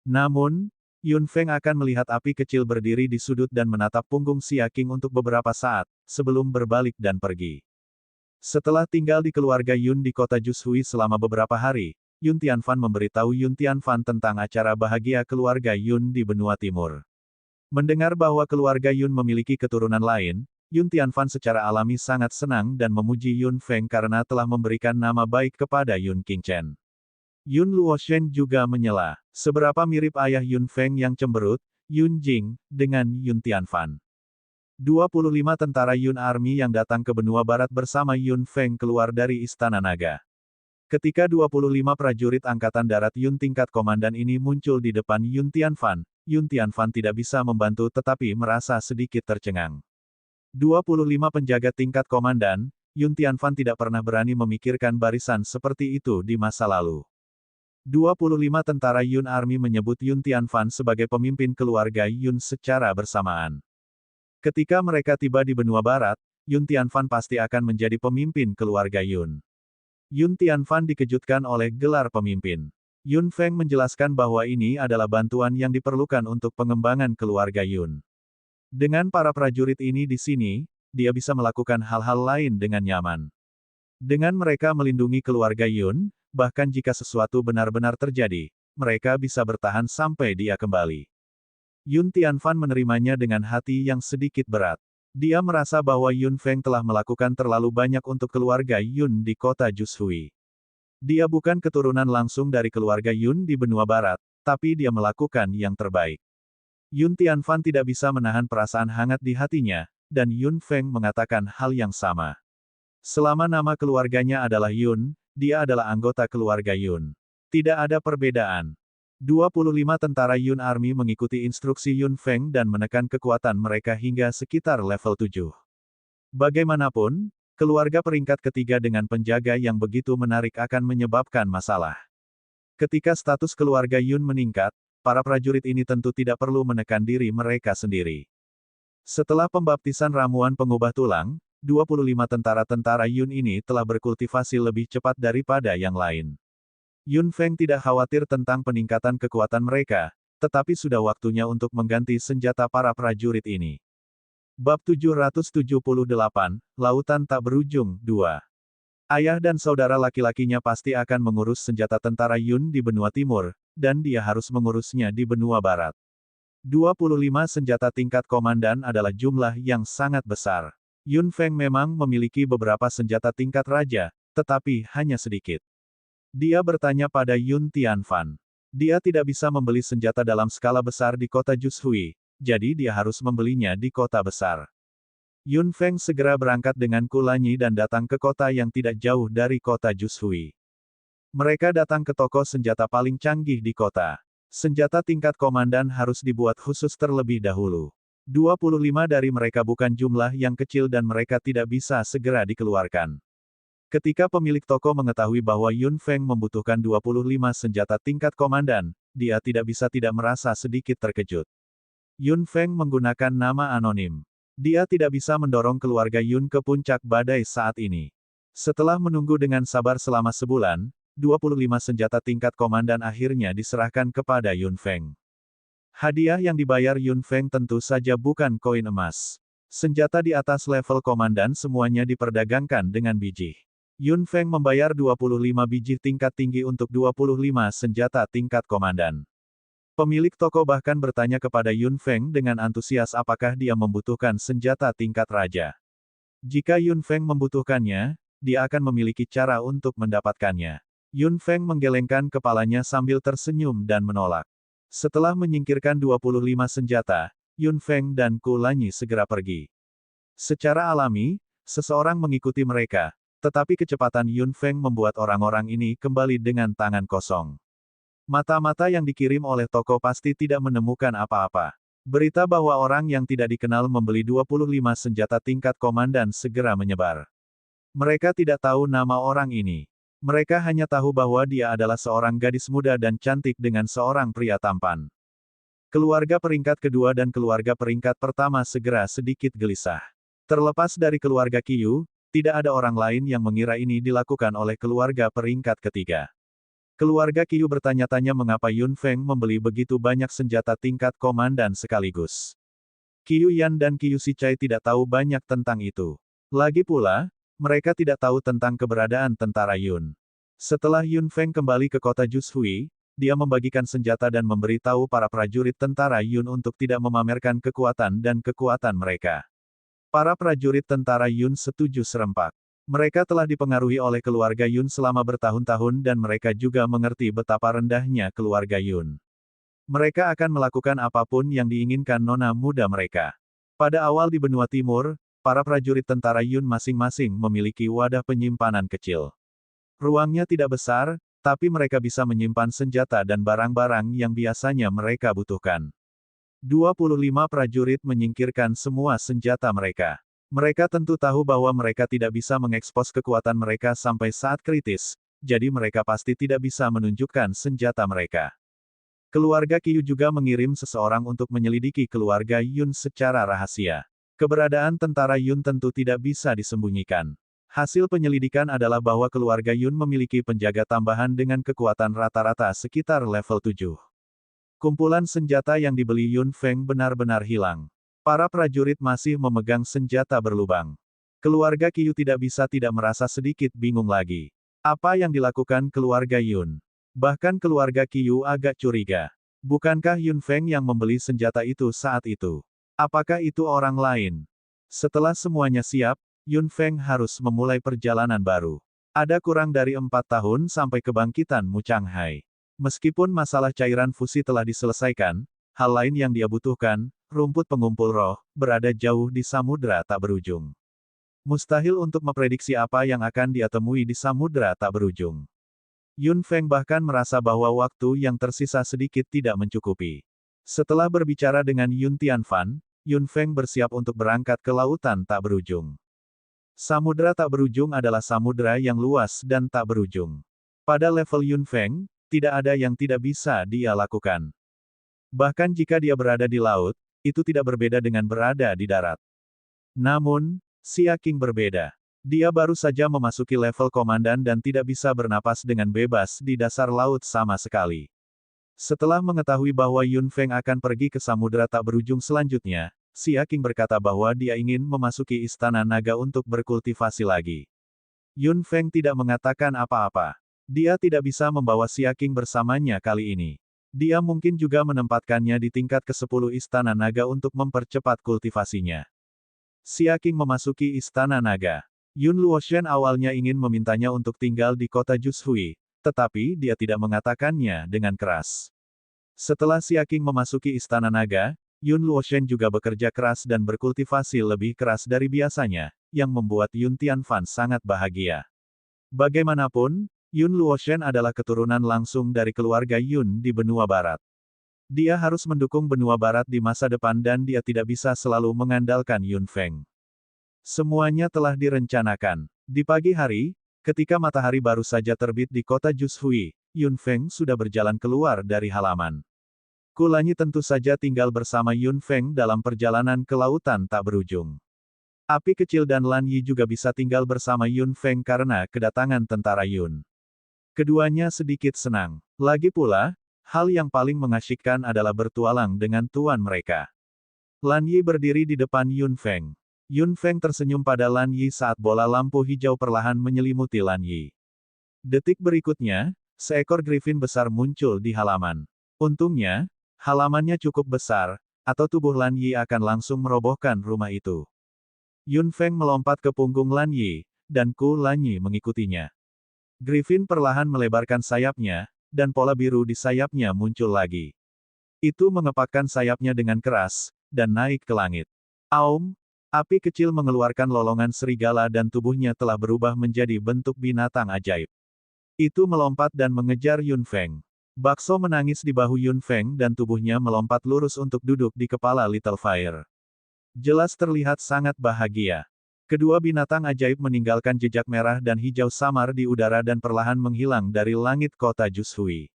Namun, Yun Feng akan melihat api kecil berdiri di sudut dan menatap punggung Xia Qing untuk beberapa saat, sebelum berbalik dan pergi. Setelah tinggal di keluarga Yun di kota Jushui selama beberapa hari, Yun Tianfan memberitahu Yun Tianfan tentang acara bahagia keluarga Yun di benua timur. Mendengar bahwa keluarga Yun memiliki keturunan lain, Yun Tianfan secara alami sangat senang dan memuji Yun Feng karena telah memberikan nama baik kepada Yun Qingchen. Yun Luoshen juga menyela, seberapa mirip ayah Yun Feng yang cemberut, Yun Jing, dengan Yun Tianfan. 25 tentara Yun Army yang datang ke benua barat bersama Yun Feng keluar dari Istana Naga. Ketika 25 prajurit Angkatan Darat Yun tingkat komandan ini muncul di depan Yun Tianfan tidak bisa membantu tetapi merasa sedikit tercengang. 25 penjaga tingkat komandan, Yun Tianfan tidak pernah berani memikirkan barisan seperti itu di masa lalu. 25 tentara Yun Army menyebut Yun Tianfan sebagai pemimpin keluarga Yun secara bersamaan. Ketika mereka tiba di benua barat, Yun Tianfan pasti akan menjadi pemimpin keluarga Yun. Yun Tianfan dikejutkan oleh gelar pemimpin. Yun Feng menjelaskan bahwa ini adalah bantuan yang diperlukan untuk pengembangan keluarga Yun. Dengan para prajurit ini di sini, dia bisa melakukan hal-hal lain dengan nyaman. Dengan mereka melindungi keluarga Yun, bahkan jika sesuatu benar-benar terjadi, mereka bisa bertahan sampai dia kembali. Yun Tianfan menerimanya dengan hati yang sedikit berat. Dia merasa bahwa Yun Feng telah melakukan terlalu banyak untuk keluarga Yun di kota Jushui. Dia bukan keturunan langsung dari keluarga Yun di benua barat, tapi dia melakukan yang terbaik. Yun Tianfan tidak bisa menahan perasaan hangat di hatinya, dan Yun Feng mengatakan hal yang sama. Selama nama keluarganya adalah Yun, dia adalah anggota keluarga Yun. Tidak ada perbedaan. 25 tentara Yun Army mengikuti instruksi Yun Feng dan menekan kekuatan mereka hingga sekitar level 7. Bagaimanapun, keluarga peringkat ketiga dengan penjaga yang begitu menarik akan menyebabkan masalah. Ketika status keluarga Yun meningkat, para prajurit ini tentu tidak perlu menekan diri mereka sendiri. Setelah pembaptisan ramuan pengubah tulang, 25 tentara-tentara Yun ini telah berkultivasi lebih cepat daripada yang lain. Yun Feng tidak khawatir tentang peningkatan kekuatan mereka, tetapi sudah waktunya untuk mengganti senjata para prajurit ini. Bab 778, Lautan Tak Berujung, 2. Ayah dan saudara laki-lakinya pasti akan mengurus senjata tentara Yun di benua timur, dan dia harus mengurusnya di benua barat. 25 senjata tingkat komandan adalah jumlah yang sangat besar. Yun Feng memang memiliki beberapa senjata tingkat raja, tetapi hanya sedikit. Dia bertanya pada Yun Tianfan. Dia tidak bisa membeli senjata dalam skala besar di kota Jushui, jadi dia harus membelinya di kota besar. Yun Feng segera berangkat dengan Kulanyi dan datang ke kota yang tidak jauh dari kota Jushui. Mereka datang ke toko senjata paling canggih di kota. Senjata tingkat komandan harus dibuat khusus terlebih dahulu. 25 dari mereka bukan jumlah yang kecil dan mereka tidak bisa segera dikeluarkan. Ketika pemilik toko mengetahui bahwa Yun Feng membutuhkan 25 senjata tingkat komandan, dia tidak bisa tidak merasa sedikit terkejut. Yun Feng menggunakan nama anonim. Dia tidak bisa mendorong keluarga Yun ke puncak badai saat ini. Setelah menunggu dengan sabar selama sebulan, 25 senjata tingkat komandan akhirnya diserahkan kepada Yun Feng. Hadiah yang dibayar Yun Feng tentu saja bukan koin emas. Senjata di atas level komandan semuanya diperdagangkan dengan biji. Yun Feng membayar 25 biji tingkat tinggi untuk 25 senjata tingkat komandan. Pemilik toko bahkan bertanya kepada Yun Feng dengan antusias apakah dia membutuhkan senjata tingkat raja. Jika Yun Feng membutuhkannya, dia akan memiliki cara untuk mendapatkannya. Yun Feng menggelengkan kepalanya sambil tersenyum dan menolak. Setelah menyingkirkan 25 senjata, Yun Feng dan Kulanyi segera pergi. Secara alami, seseorang mengikuti mereka, tetapi kecepatan Yun Feng membuat orang-orang ini kembali dengan tangan kosong. Mata-mata yang dikirim oleh toko pasti tidak menemukan apa-apa. Berita bahwa orang yang tidak dikenal membeli 25 senjata tingkat komandan segera menyebar. Mereka tidak tahu nama orang ini. Mereka hanya tahu bahwa dia adalah seorang gadis muda dan cantik dengan seorang pria tampan. Keluarga peringkat kedua dan keluarga peringkat pertama segera sedikit gelisah. Terlepas dari keluarga Qiyu, tidak ada orang lain yang mengira ini dilakukan oleh keluarga peringkat ketiga. Keluarga Qiu bertanya-tanya mengapa Yun Feng membeli begitu banyak senjata tingkat komandan sekaligus. Qiu Yan dan Qiu Sichai tidak tahu banyak tentang itu. Lagi pula, mereka tidak tahu tentang keberadaan tentara Yun. Setelah Yun Feng kembali ke kota Jushui, dia membagikan senjata dan memberitahu para prajurit tentara Yun untuk tidak memamerkan kekuatan dan kekuatan mereka. Para prajurit tentara Yun setuju serempak. Mereka telah dipengaruhi oleh keluarga Yun selama bertahun-tahun dan mereka juga mengerti betapa rendahnya keluarga Yun. Mereka akan melakukan apapun yang diinginkan nona muda mereka. Pada awal di benua timur, para prajurit tentara Yun masing-masing memiliki wadah penyimpanan kecil. Ruangnya tidak besar, tapi mereka bisa menyimpan senjata dan barang-barang yang biasanya mereka butuhkan. 25 prajurit menyingkirkan semua senjata mereka. Mereka tentu tahu bahwa mereka tidak bisa mengekspos kekuatan mereka sampai saat kritis, jadi mereka pasti tidak bisa menunjukkan senjata mereka. Keluarga Qiu juga mengirim seseorang untuk menyelidiki keluarga Yun secara rahasia. Keberadaan tentara Yun tentu tidak bisa disembunyikan. Hasil penyelidikan adalah bahwa keluarga Yun memiliki penjaga tambahan dengan kekuatan rata-rata sekitar level 7. Kumpulan senjata yang dibeli Yun Feng benar-benar hilang. Para prajurit masih memegang senjata berlubang. Keluarga Qiu tidak bisa tidak merasa sedikit bingung lagi. Apa yang dilakukan keluarga Yun? Bahkan keluarga Qiu agak curiga. Bukankah Yun Feng yang membeli senjata itu saat itu? Apakah itu orang lain? Setelah semuanya siap, Yun Feng harus memulai perjalanan baru. Ada kurang dari 4 tahun sampai kebangkitan Mu Changhai. Meskipun masalah cairan fusi telah diselesaikan, hal lain yang dia butuhkan, rumput pengumpul roh, berada jauh di samudera tak berujung. Mustahil untuk memprediksi apa yang akan dia temui di samudera tak berujung. Yun Feng bahkan merasa bahwa waktu yang tersisa sedikit tidak mencukupi. Setelah berbicara dengan Yun Tianfan, Yun Feng bersiap untuk berangkat ke lautan tak berujung. Samudera tak berujung adalah samudera yang luas dan tak berujung. Pada level Yun Feng, tidak ada yang tidak bisa dia lakukan. Bahkan jika dia berada di laut, itu tidak berbeda dengan berada di darat. Namun, Xia Qing berbeda. Dia baru saja memasuki level komandan dan tidak bisa bernapas dengan bebas di dasar laut sama sekali. Setelah mengetahui bahwa Yun Feng akan pergi ke samudera tak berujung selanjutnya, Xia Qing berkata bahwa dia ingin memasuki istana naga untuk berkultivasi lagi. Yun Feng tidak mengatakan apa-apa. Dia tidak bisa membawa Xia Qing bersamanya kali ini. Dia mungkin juga menempatkannya di tingkat ke-10 Istana Naga untuk mempercepat kultivasinya. Xia Qing memasuki Istana Naga. Yun Luoshen awalnya ingin memintanya untuk tinggal di kota Jushui, tetapi dia tidak mengatakannya dengan keras. Setelah Xia Qing memasuki Istana Naga, Yun Luoshen juga bekerja keras dan berkultivasi lebih keras dari biasanya, yang membuat Yun Tianfan sangat bahagia. Bagaimanapun, Yun Luoshen adalah keturunan langsung dari keluarga Yun di benua barat. Dia harus mendukung benua barat di masa depan dan dia tidak bisa selalu mengandalkan Yun Feng. Semuanya telah direncanakan. Di pagi hari, ketika matahari baru saja terbit di kota Jushui, Yun Feng sudah berjalan keluar dari halaman. Kulanyi tentu saja tinggal bersama Yun Feng dalam perjalanan ke lautan tak berujung. Api kecil dan Lan Yi juga bisa tinggal bersama Yun Feng karena kedatangan tentara Yun. Keduanya sedikit senang. Lagi pula, hal yang paling mengasyikkan adalah bertualang dengan tuan mereka. Lan Yi berdiri di depan Yun Feng. Yun Feng tersenyum pada Lan Yi saat bola lampu hijau perlahan menyelimuti Lan Yi. Detik berikutnya, seekor griffin besar muncul di halaman. Untungnya, halamannya cukup besar, atau tubuh Lan Yi akan langsung merobohkan rumah itu. Yun Feng melompat ke punggung Lan Yi, dan Ku Lan Yi mengikutinya. Griffin perlahan melebarkan sayapnya, dan pola biru di sayapnya muncul lagi. Itu mengepakkan sayapnya dengan keras, dan naik ke langit. Aum! Api kecil mengeluarkan lolongan serigala dan tubuhnya telah berubah menjadi bentuk binatang ajaib. Itu melompat dan mengejar Yun Feng. Bakso menangis di bahu Yun Feng dan tubuhnya melompat lurus untuk duduk di kepala Little Fire. Jelas terlihat sangat bahagia. Kedua binatang ajaib meninggalkan jejak merah dan hijau samar di udara dan perlahan menghilang dari langit kota Jushui.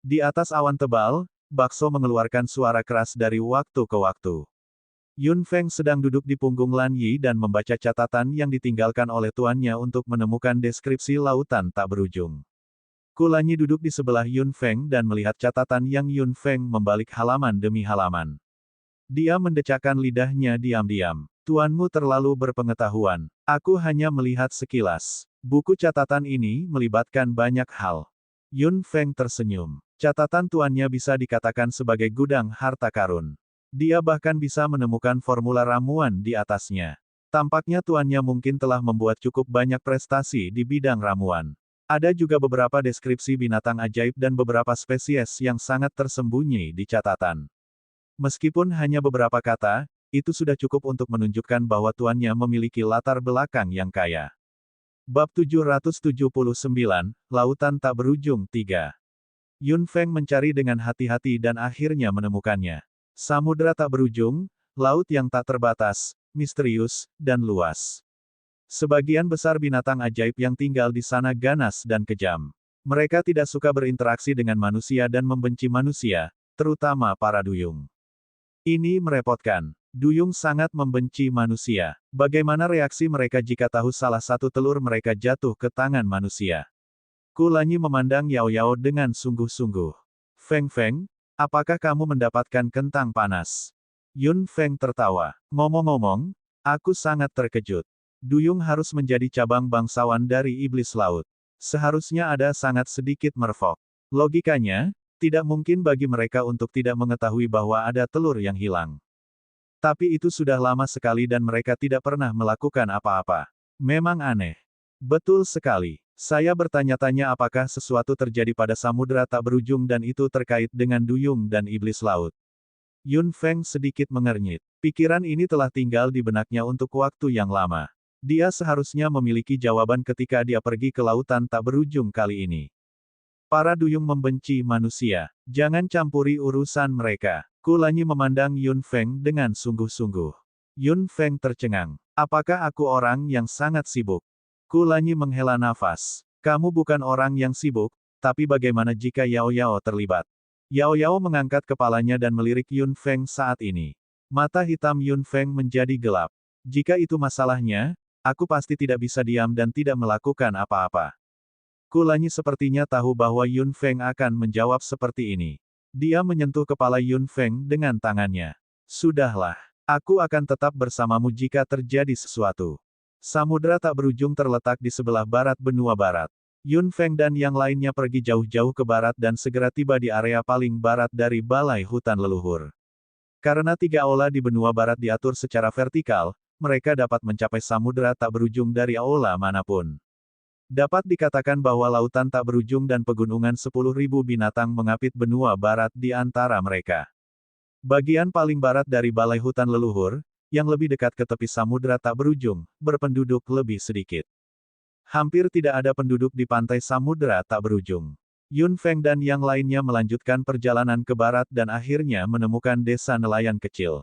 Di atas awan tebal, Bakso mengeluarkan suara keras dari waktu ke waktu. Yun Feng sedang duduk di punggung Lan Yi dan membaca catatan yang ditinggalkan oleh tuannya untuk menemukan deskripsi lautan tak berujung. Kulanyi duduk di sebelah Yun Feng dan melihat catatan yang Yun Feng membalik halaman demi halaman. Dia mendecakkan lidahnya diam-diam. Tuanmu terlalu berpengetahuan. Aku hanya melihat sekilas. Buku catatan ini melibatkan banyak hal. Yun Feng tersenyum. Catatan tuannya bisa dikatakan sebagai gudang harta karun. Dia bahkan bisa menemukan formula ramuan di atasnya. Tampaknya tuannya mungkin telah membuat cukup banyak prestasi di bidang ramuan. Ada juga beberapa deskripsi binatang ajaib dan beberapa spesies yang sangat tersembunyi di catatan. Meskipun hanya beberapa kata, itu sudah cukup untuk menunjukkan bahwa tuannya memiliki latar belakang yang kaya. Bab 779, Lautan Tak Berujung 3. Yun Feng mencari dengan hati-hati dan akhirnya menemukannya. Samudra tak berujung, laut yang tak terbatas, misterius, dan luas. Sebagian besar binatang ajaib yang tinggal di sana ganas dan kejam. Mereka tidak suka berinteraksi dengan manusia dan membenci manusia, terutama para duyung. Ini merepotkan. Duyung sangat membenci manusia. Bagaimana reaksi mereka jika tahu salah satu telur mereka jatuh ke tangan manusia? Kulanyi memandang Yao Yao dengan sungguh-sungguh. Feng Feng, apakah kamu mendapatkan kentang panas? Yun Feng tertawa. Ngomong-ngomong, aku sangat terkejut. Duyung harus menjadi cabang bangsawan dari iblis laut. Seharusnya ada sangat sedikit merfok. Logikanya, tidak mungkin bagi mereka untuk tidak mengetahui bahwa ada telur yang hilang. Tapi itu sudah lama sekali dan mereka tidak pernah melakukan apa-apa. Memang aneh. Betul sekali. Saya bertanya-tanya apakah sesuatu terjadi pada samudera tak berujung dan itu terkait dengan duyung dan iblis laut. Yun Feng sedikit mengernyit. Pikiran ini telah tinggal di benaknya untuk waktu yang lama. Dia seharusnya memiliki jawaban ketika dia pergi ke lautan tak berujung kali ini. Para duyung membenci manusia. Jangan campuri urusan mereka. Kulanyi memandang Yun Feng dengan sungguh-sungguh. Yun Feng tercengang. Apakah aku orang yang sangat sibuk? Kulanyi menghela nafas. Kamu bukan orang yang sibuk, tapi bagaimana jika Yao Yao terlibat? Yao Yao mengangkat kepalanya dan melirik Yun Feng saat ini. Mata hitam Yun Feng menjadi gelap. Jika itu masalahnya, aku pasti tidak bisa diam dan tidak melakukan apa-apa. Kulanyi sepertinya tahu bahwa Yun Feng akan menjawab seperti ini. Dia menyentuh kepala Yun Feng dengan tangannya. Sudahlah, aku akan tetap bersamamu jika terjadi sesuatu. Samudra tak berujung terletak di sebelah barat benua barat. Yun Feng dan yang lainnya pergi jauh-jauh ke barat dan segera tiba di area paling barat dari balai hutan leluhur. Karena tiga aula di benua barat diatur secara vertikal, mereka dapat mencapai samudra tak berujung dari aula manapun. Dapat dikatakan bahwa lautan tak berujung dan pegunungan 10.000 binatang mengapit benua barat di antara mereka. Bagian paling barat dari balai hutan leluhur, yang lebih dekat ke tepi samudra tak berujung, berpenduduk lebih sedikit. Hampir tidak ada penduduk di pantai samudra tak berujung. Yun Feng dan yang lainnya melanjutkan perjalanan ke barat dan akhirnya menemukan desa nelayan kecil.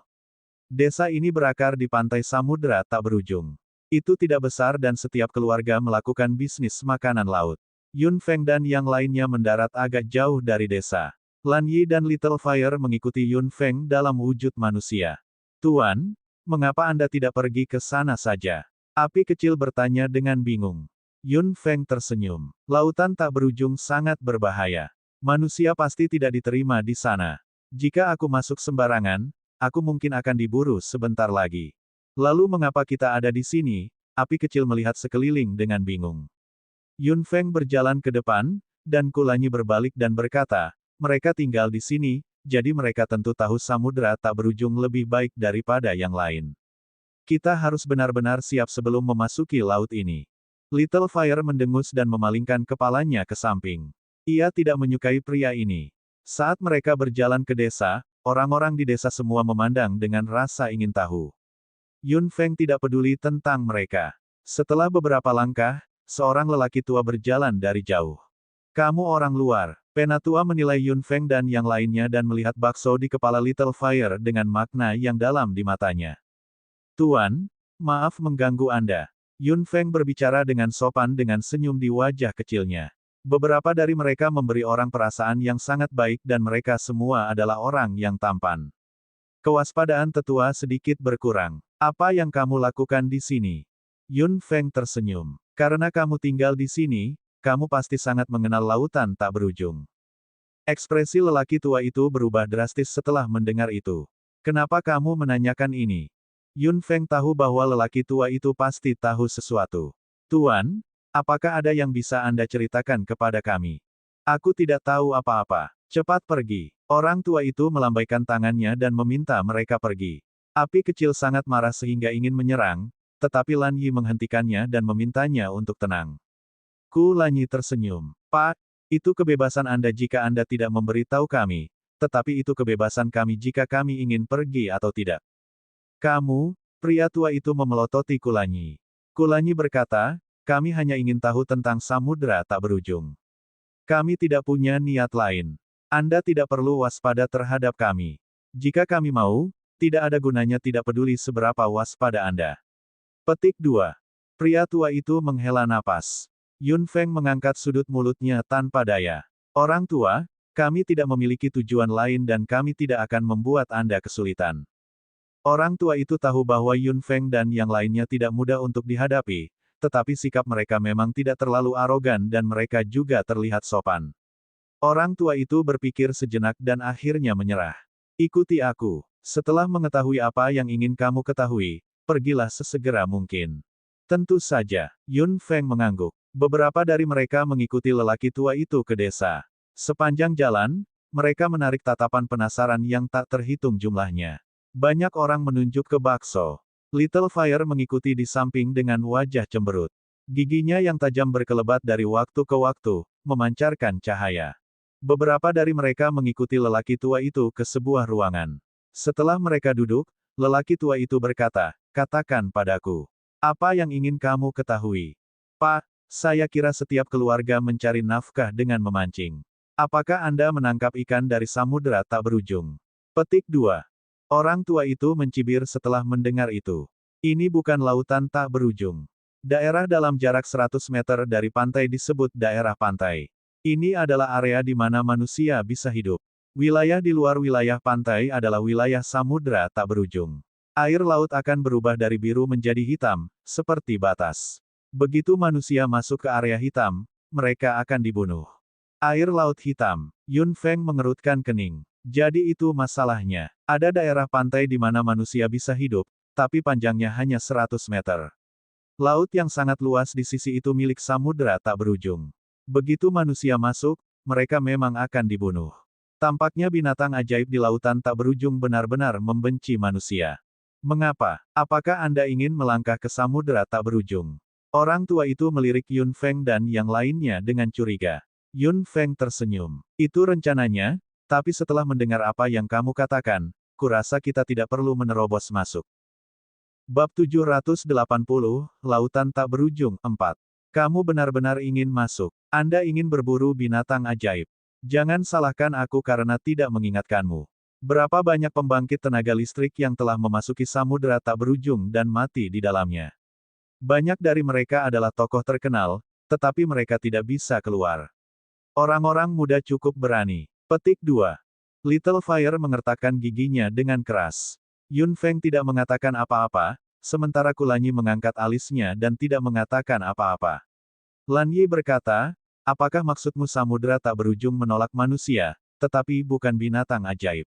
Desa ini berakar di pantai samudra tak berujung. Itu tidak besar dan setiap keluarga melakukan bisnis makanan laut. Yun Feng dan yang lainnya mendarat agak jauh dari desa. Lan Yi dan Little Fire mengikuti Yun Feng dalam wujud manusia. Tuan, mengapa Anda tidak pergi ke sana saja? Api kecil bertanya dengan bingung. Yun Feng tersenyum. Lautan tak berujung sangat berbahaya. Manusia pasti tidak diterima di sana. Jika aku masuk sembarangan, aku mungkin akan diburu sebentar lagi. Lalu mengapa kita ada di sini? Api kecil melihat sekeliling dengan bingung. Yun Feng berjalan ke depan, dan Kulanyi berbalik dan berkata, mereka tinggal di sini, jadi mereka tentu tahu samudra tak berujung lebih baik daripada yang lain. Kita harus benar-benar siap sebelum memasuki laut ini. Little Fire mendengus dan memalingkan kepalanya ke samping. Ia tidak menyukai pria ini. Saat mereka berjalan ke desa, orang-orang di desa semua memandang dengan rasa ingin tahu. Yun Feng tidak peduli tentang mereka. Setelah beberapa langkah, seorang lelaki tua berjalan dari jauh. Kamu orang luar. Penatua menilai Yun Feng dan yang lainnya dan melihat bakso di kepala Little Fire dengan makna yang dalam di matanya. Tuan, maaf mengganggu Anda. Yun Feng berbicara dengan sopan dengan senyum di wajah kecilnya. Beberapa dari mereka memberi orang perasaan yang sangat baik dan mereka semua adalah orang yang tampan. Kewaspadaan tetua sedikit berkurang. Apa yang kamu lakukan di sini? Yun Feng tersenyum. Karena kamu tinggal di sini, kamu pasti sangat mengenal lautan tak berujung. Ekspresi lelaki tua itu berubah drastis setelah mendengar itu. Kenapa kamu menanyakan ini? Yun Feng tahu bahwa lelaki tua itu pasti tahu sesuatu. Tuan, apakah ada yang bisa Anda ceritakan kepada kami? Aku tidak tahu apa-apa. Cepat pergi. Orang tua itu melambaikan tangannya dan meminta mereka pergi. Api kecil sangat marah sehingga ingin menyerang, tetapi Lan Yi menghentikannya dan memintanya untuk tenang. Ku Lanyi tersenyum. Pak, itu kebebasan Anda jika Anda tidak memberitahu kami, tetapi itu kebebasan kami jika kami ingin pergi atau tidak. Kamu, pria tua itu memelototi Kulanyi. Kulanyi berkata, kami hanya ingin tahu tentang samudera tak berujung. Kami tidak punya niat lain. Anda tidak perlu waspada terhadap kami. Jika kami mau, tidak ada gunanya tidak peduli seberapa waspada Anda. Petik 2. Pria tua itu menghela napas. Yun Feng mengangkat sudut mulutnya tanpa daya. Orang tua, kami tidak memiliki tujuan lain dan kami tidak akan membuat Anda kesulitan. Orang tua itu tahu bahwa Yun Feng dan yang lainnya tidak mudah untuk dihadapi, tetapi sikap mereka memang tidak terlalu arogan dan mereka juga terlihat sopan. Orang tua itu berpikir sejenak dan akhirnya menyerah. Ikuti aku. Setelah mengetahui apa yang ingin kamu ketahui, pergilah sesegera mungkin. Tentu saja, Yun Feng mengangguk. Beberapa dari mereka mengikuti lelaki tua itu ke desa. Sepanjang jalan, mereka menarik tatapan penasaran yang tak terhitung jumlahnya. Banyak orang menunjuk ke bakso. Little Fire mengikuti di samping dengan wajah cemberut. Giginya yang tajam berkelebat dari waktu ke waktu, memancarkan cahaya. Beberapa dari mereka mengikuti lelaki tua itu ke sebuah ruangan. Setelah mereka duduk, lelaki tua itu berkata, katakan padaku. Apa yang ingin kamu ketahui? Pak, saya kira setiap keluarga mencari nafkah dengan memancing. Apakah Anda menangkap ikan dari samudera tak berujung? Petik 2. Orang tua itu mencibir setelah mendengar itu. Ini bukan lautan tak berujung. Daerah dalam jarak 100 meter dari pantai disebut daerah pantai. Ini adalah area di mana manusia bisa hidup. Wilayah di luar wilayah pantai adalah wilayah samudera tak berujung. Air laut akan berubah dari biru menjadi hitam, seperti batas. Begitu manusia masuk ke area hitam, mereka akan dibunuh. Air laut hitam. Yun Feng mengerutkan kening. Jadi itu masalahnya. Ada daerah pantai di mana manusia bisa hidup, tapi panjangnya hanya 100 meter. Laut yang sangat luas di sisi itu milik samudera tak berujung. Begitu manusia masuk, mereka memang akan dibunuh. Tampaknya binatang ajaib di lautan tak berujung benar-benar membenci manusia. Mengapa? Apakah Anda ingin melangkah ke samudera tak berujung? Orang tua itu melirik Yun Feng dan yang lainnya dengan curiga. Yun Feng tersenyum. Itu rencananya, tapi setelah mendengar apa yang kamu katakan, kurasa kita tidak perlu menerobos masuk. Bab 780, Lautan Tak Berujung 4. Kamu benar-benar ingin masuk. Anda ingin berburu binatang ajaib. Jangan salahkan aku karena tidak mengingatkanmu. Berapa banyak pembangkit tenaga listrik yang telah memasuki samudera tak berujung dan mati di dalamnya. Banyak dari mereka adalah tokoh terkenal, tetapi mereka tidak bisa keluar. Orang-orang muda cukup berani. Petik 2. Little Fire mengertakkan giginya dengan keras. Yun Feng tidak mengatakan apa-apa, sementara Kulanyi mengangkat alisnya dan tidak mengatakan apa-apa. Lan Yi berkata, apakah maksudmu samudera tak berujung menolak manusia, tetapi bukan binatang ajaib?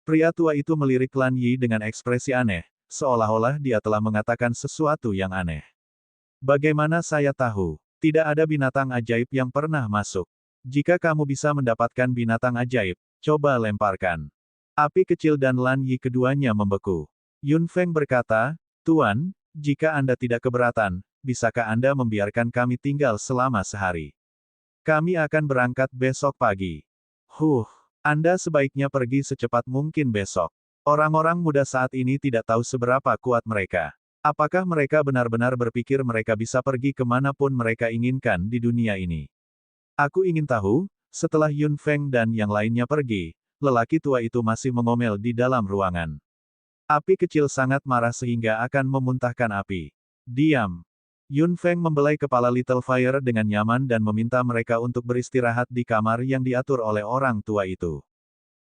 Pria tua itu melirik Lan Yi dengan ekspresi aneh, seolah-olah dia telah mengatakan sesuatu yang aneh. Bagaimana saya tahu? Tidak ada binatang ajaib yang pernah masuk. Jika kamu bisa mendapatkan binatang ajaib, coba lemparkan. Api kecil dan Lan Yi keduanya membeku. Yun Feng berkata, Tuan, jika Anda tidak keberatan, bisakah Anda membiarkan kami tinggal selama sehari? Kami akan berangkat besok pagi. Anda sebaiknya pergi secepat mungkin besok. Orang-orang muda saat ini tidak tahu seberapa kuat mereka. Apakah mereka benar-benar berpikir mereka bisa pergi kemanapun mereka inginkan di dunia ini? Aku ingin tahu, setelah Yun Feng dan yang lainnya pergi, lelaki tua itu masih mengomel di dalam ruangan. Api kecil sangat marah sehingga akan memuntahkan api. Diam. Yun Feng membelai kepala Little Fire dengan nyaman dan meminta mereka untuk beristirahat di kamar yang diatur oleh orang tua itu.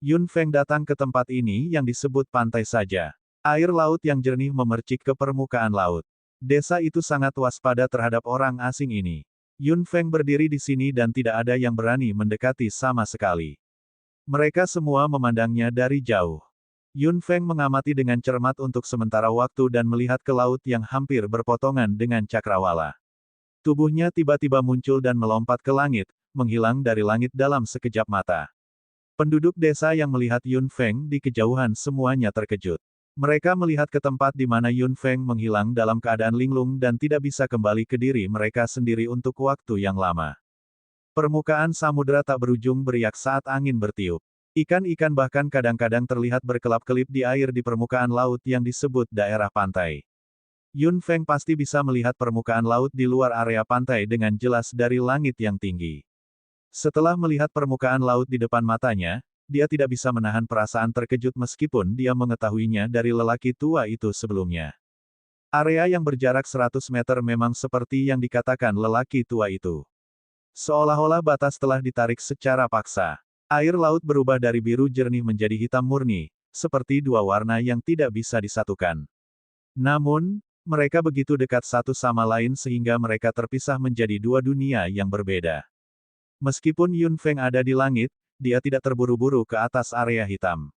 Yun Feng datang ke tempat ini yang disebut pantai saja. Air laut yang jernih memercik ke permukaan laut. Desa itu sangat waspada terhadap orang asing ini. Yun Feng berdiri di sini dan tidak ada yang berani mendekati sama sekali. Mereka semua memandangnya dari jauh. Yun Feng mengamati dengan cermat untuk sementara waktu dan melihat ke laut yang hampir berpotongan dengan cakrawala. Tubuhnya tiba-tiba muncul dan melompat ke langit, menghilang dari langit dalam sekejap mata. Penduduk desa yang melihat Yun Feng di kejauhan semuanya terkejut. Mereka melihat ke tempat di mana Yun Feng menghilang dalam keadaan linglung dan tidak bisa kembali ke diri mereka sendiri untuk waktu yang lama. Permukaan samudera tak berujung beriak saat angin bertiup. Ikan-ikan bahkan kadang-kadang terlihat berkelap-kelip di air di permukaan laut yang disebut daerah pantai. Yun Feng pasti bisa melihat permukaan laut di luar area pantai dengan jelas dari langit yang tinggi. Setelah melihat permukaan laut di depan matanya, dia tidak bisa menahan perasaan terkejut meskipun dia mengetahuinya dari lelaki tua itu sebelumnya. Area yang berjarak 100 meter memang seperti yang dikatakan lelaki tua itu. Seolah-olah batas telah ditarik secara paksa. Air laut berubah dari biru jernih menjadi hitam murni, seperti dua warna yang tidak bisa disatukan. Namun, mereka begitu dekat satu sama lain sehingga mereka terpisah menjadi dua dunia yang berbeda. Meskipun Yun Feng ada di langit, dia tidak terburu-buru ke atas area hitam.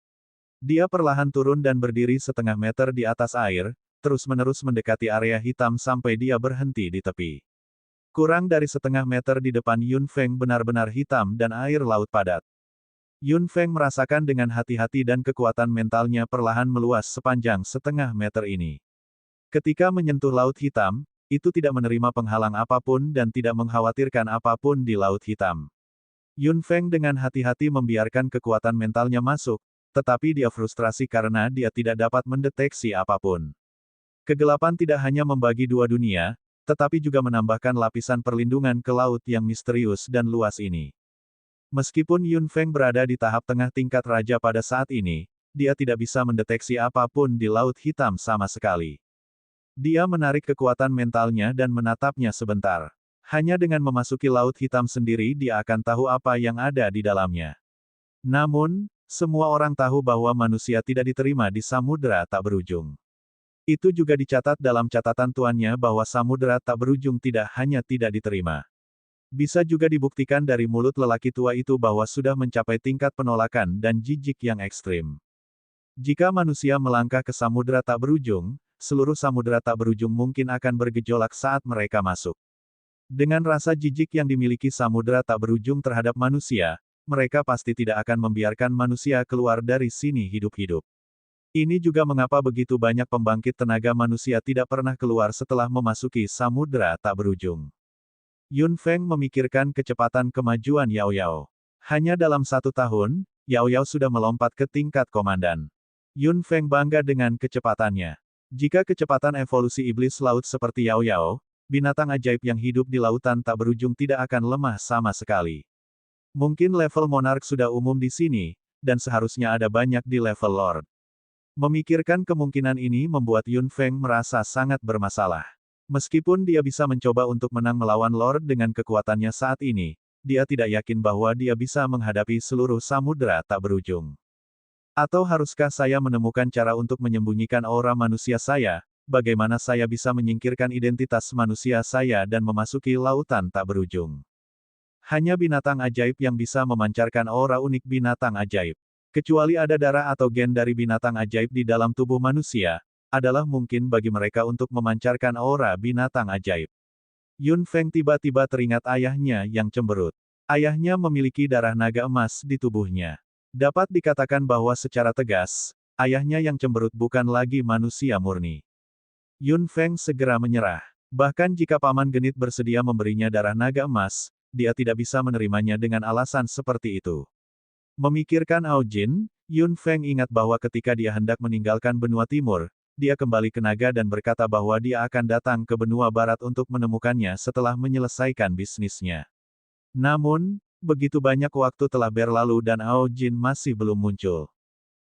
Dia perlahan turun dan berdiri setengah meter di atas air, terus-menerus mendekati area hitam sampai dia berhenti di tepi. Kurang dari setengah meter di depan Yun Feng benar-benar hitam dan air laut padat. Yun Feng merasakan dengan hati-hati dan kekuatan mentalnya perlahan meluas sepanjang setengah meter ini. Ketika menyentuh laut hitam, itu tidak menerima penghalang apapun dan tidak mengkhawatirkan apapun di laut hitam. Yun Feng dengan hati-hati membiarkan kekuatan mentalnya masuk, tetapi dia frustrasi karena dia tidak dapat mendeteksi apapun. Kegelapan tidak hanya membagi dua dunia, tetapi juga menambahkan lapisan perlindungan ke laut yang misterius dan luas ini. Meskipun Yun Feng berada di tahap tengah tingkat raja pada saat ini, dia tidak bisa mendeteksi apapun di laut hitam sama sekali. Dia menarik kekuatan mentalnya dan menatapnya sebentar. Hanya dengan memasuki laut hitam sendiri dia akan tahu apa yang ada di dalamnya. Namun, semua orang tahu bahwa manusia tidak diterima di samudera tak berujung. Itu juga dicatat dalam catatan tuannya bahwa samudera tak berujung tidak hanya tidak diterima. Bisa juga dibuktikan dari mulut lelaki tua itu bahwa sudah mencapai tingkat penolakan dan jijik yang ekstrim. Jika manusia melangkah ke samudera tak berujung, seluruh samudera tak berujung mungkin akan bergejolak saat mereka masuk. Dengan rasa jijik yang dimiliki samudera tak berujung terhadap manusia, mereka pasti tidak akan membiarkan manusia keluar dari sini hidup-hidup. Ini juga mengapa begitu banyak pembangkit tenaga manusia tidak pernah keluar setelah memasuki samudera tak berujung. Yun Feng memikirkan kecepatan kemajuan Yao Yao. Hanya dalam 1 tahun, Yao Yao sudah melompat ke tingkat komandan. Yun Feng bangga dengan kecepatannya. Jika kecepatan evolusi iblis laut seperti Yao Yao, binatang ajaib yang hidup di lautan tak berujung tidak akan lemah sama sekali. Mungkin level monark sudah umum di sini, dan seharusnya ada banyak di level lord. Memikirkan kemungkinan ini membuat Yun Feng merasa sangat bermasalah. Meskipun dia bisa mencoba untuk menang melawan Lord dengan kekuatannya saat ini, dia tidak yakin bahwa dia bisa menghadapi seluruh samudera tak berujung. Atau haruskah saya menemukan cara untuk menyembunyikan aura manusia saya, bagaimana saya bisa menyingkirkan identitas manusia saya dan memasuki lautan tak berujung? Hanya binatang ajaib yang bisa memancarkan aura unik binatang ajaib. Kecuali ada darah atau gen dari binatang ajaib di dalam tubuh manusia, adalah mungkin bagi mereka untuk memancarkan aura binatang ajaib. Yun Feng tiba-tiba teringat ayahnya yang cemberut. Ayahnya memiliki darah naga emas di tubuhnya. Dapat dikatakan bahwa secara tegas, ayahnya yang cemberut bukan lagi manusia murni. Yun Feng segera menyerah. Bahkan jika Paman Genit bersedia memberinya darah naga emas, dia tidak bisa menerimanya dengan alasan seperti itu. Memikirkan Ao Jin, Yun Feng ingat bahwa ketika dia hendak meninggalkan benua timur, dia kembali ke naga dan berkata bahwa dia akan datang ke benua barat untuk menemukannya setelah menyelesaikan bisnisnya. Namun, begitu banyak waktu telah berlalu dan Ao Jin masih belum muncul.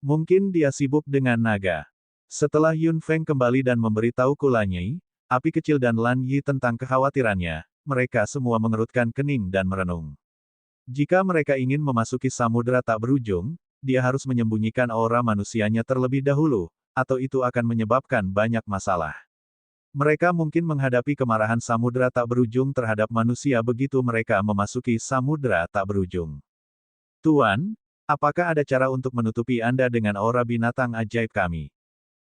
Mungkin dia sibuk dengan naga. Setelah Yun Feng kembali dan memberitahu Kulanyi, api kecil dan Lan Yi tentang kekhawatirannya, mereka semua mengerutkan kening dan merenung. Jika mereka ingin memasuki samudera tak berujung, dia harus menyembunyikan aura manusianya terlebih dahulu, atau itu akan menyebabkan banyak masalah. Mereka mungkin menghadapi kemarahan samudera tak berujung terhadap manusia begitu mereka memasuki samudera tak berujung. Tuan, apakah ada cara untuk menutupi Anda dengan aura binatang ajaib kami?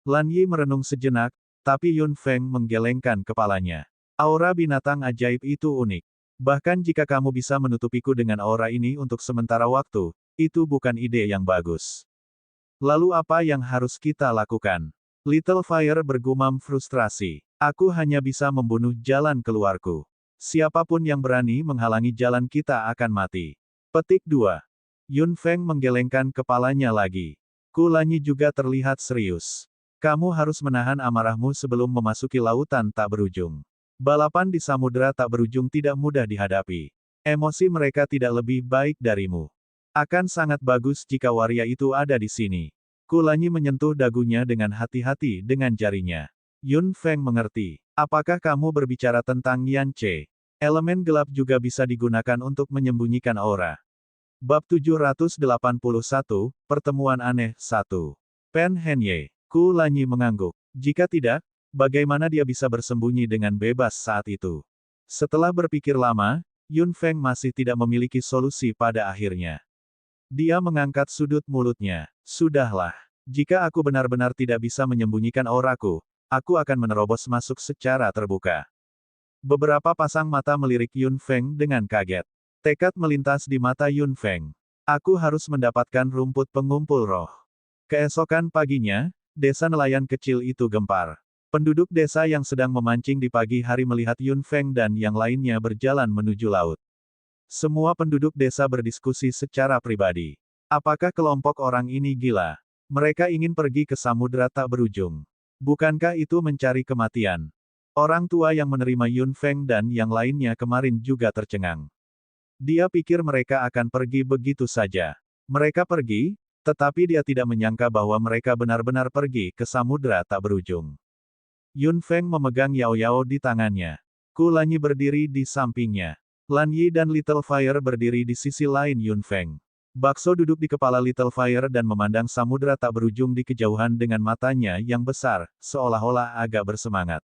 Lan Yi merenung sejenak, tapi Yun Feng menggelengkan kepalanya. Aura binatang ajaib itu unik. Bahkan jika kamu bisa menutupiku dengan aura ini untuk sementara waktu, itu bukan ide yang bagus. Lalu apa yang harus kita lakukan? Little Fire bergumam frustrasi. Aku hanya bisa membunuh jalan keluarku. Siapapun yang berani menghalangi jalan kita akan mati. Petik 2. Yun Feng menggelengkan kepalanya lagi. Kulanyi juga terlihat serius. Kamu harus menahan amarahmu sebelum memasuki lautan tak berujung. Balapan di samudera tak berujung tidak mudah dihadapi. Emosi mereka tidak lebih baik darimu. Akan sangat bagus jika waria itu ada di sini. Kulanyi menyentuh dagunya dengan hati-hati dengan jarinya. Yun Feng mengerti. Apakah kamu berbicara tentang Yan Ce? Elemen gelap juga bisa digunakan untuk menyembunyikan aura. Bab 781, Pertemuan Aneh 1. Pen Henye. Kulanyi mengangguk. Jika tidak, bagaimana dia bisa bersembunyi dengan bebas saat itu? Setelah berpikir lama, Yun Feng masih tidak memiliki solusi pada akhirnya. Dia mengangkat sudut mulutnya. Sudahlah. Jika aku benar-benar tidak bisa menyembunyikan auraku, aku akan menerobos masuk secara terbuka. Beberapa pasang mata melirik Yun Feng dengan kaget. Tekad melintas di mata Yun Feng. Aku harus mendapatkan rumput pengumpul roh. Keesokan paginya, desa nelayan kecil itu gempar. Penduduk desa yang sedang memancing di pagi hari melihat Yun Feng dan yang lainnya berjalan menuju laut. Semua penduduk desa berdiskusi secara pribadi. Apakah kelompok orang ini gila? Mereka ingin pergi ke samudera tak berujung. Bukankah itu mencari kematian? Orang tua yang menerima Yun Feng dan yang lainnya kemarin juga tercengang. Dia pikir mereka akan pergi begitu saja. Mereka pergi, tetapi dia tidak menyangka bahwa mereka benar-benar pergi ke samudera tak berujung. Yun Feng memegang Yao Yao di tangannya. Kulanyi berdiri di sampingnya. Lan Yi dan Little Fire berdiri di sisi lain Yun Feng. Bakso duduk di kepala Little Fire dan memandang samudera tak berujung di kejauhan dengan matanya yang besar, seolah-olah agak bersemangat.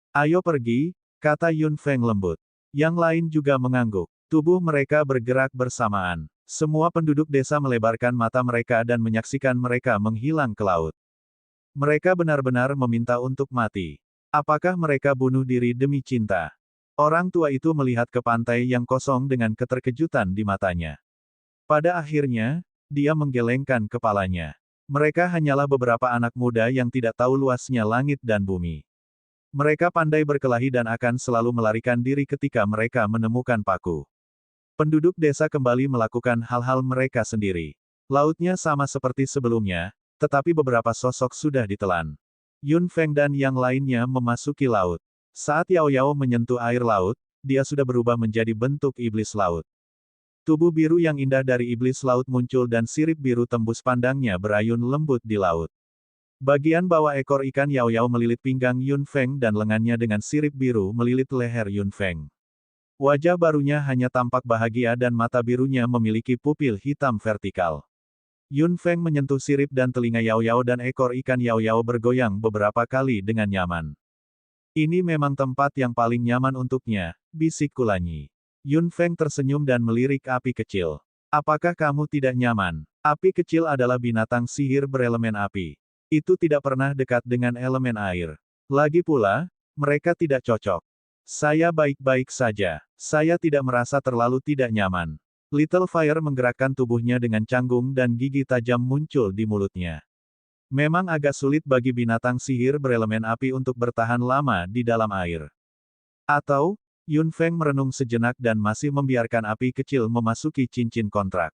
Ayo pergi, kata Yun Feng lembut. Yang lain juga mengangguk. Tubuh mereka bergerak bersamaan. Semua penduduk desa melebarkan mata mereka dan menyaksikan mereka menghilang ke laut. Mereka benar-benar meminta untuk mati. Apakah mereka bunuh diri demi cinta? Orang tua itu melihat ke pantai yang kosong dengan keterkejutan di matanya. Pada akhirnya, dia menggelengkan kepalanya. Mereka hanyalah beberapa anak muda yang tidak tahu luasnya langit dan bumi. Mereka pandai berkelahi dan akan selalu melarikan diri ketika mereka menemukan paku. Penduduk desa kembali melakukan hal-hal mereka sendiri. Lautnya sama seperti sebelumnya, tetapi beberapa sosok sudah ditelan. Yun Feng dan yang lainnya memasuki laut. Saat Yao Yao menyentuh air laut, dia sudah berubah menjadi bentuk iblis laut. Tubuh biru yang indah dari iblis laut muncul dan sirip biru tembus pandangnya berayun lembut di laut. Bagian bawah ekor ikan Yao Yao melilit pinggang Yun Feng dan lengannya dengan sirip biru melilit leher Yun Feng. Wajah barunya hanya tampak bahagia dan mata birunya memiliki pupil hitam vertikal. Yun Feng menyentuh sirip dan telinga Yao Yao dan ekor ikan Yao Yao bergoyang beberapa kali dengan nyaman. Ini memang tempat yang paling nyaman untuknya, bisik Kulanyi. Yun Feng tersenyum dan melirik api kecil. Apakah kamu tidak nyaman? Api kecil adalah binatang sihir berelemen api. Itu tidak pernah dekat dengan elemen air. Lagi pula, mereka tidak cocok. Saya baik-baik saja. Saya tidak merasa terlalu tidak nyaman. Little Fire menggerakkan tubuhnya dengan canggung dan gigi tajam muncul di mulutnya. Memang agak sulit bagi binatang sihir berelemen api untuk bertahan lama di dalam air. Atau, Yun Feng merenung sejenak dan masih membiarkan api kecil memasuki cincin kontrak.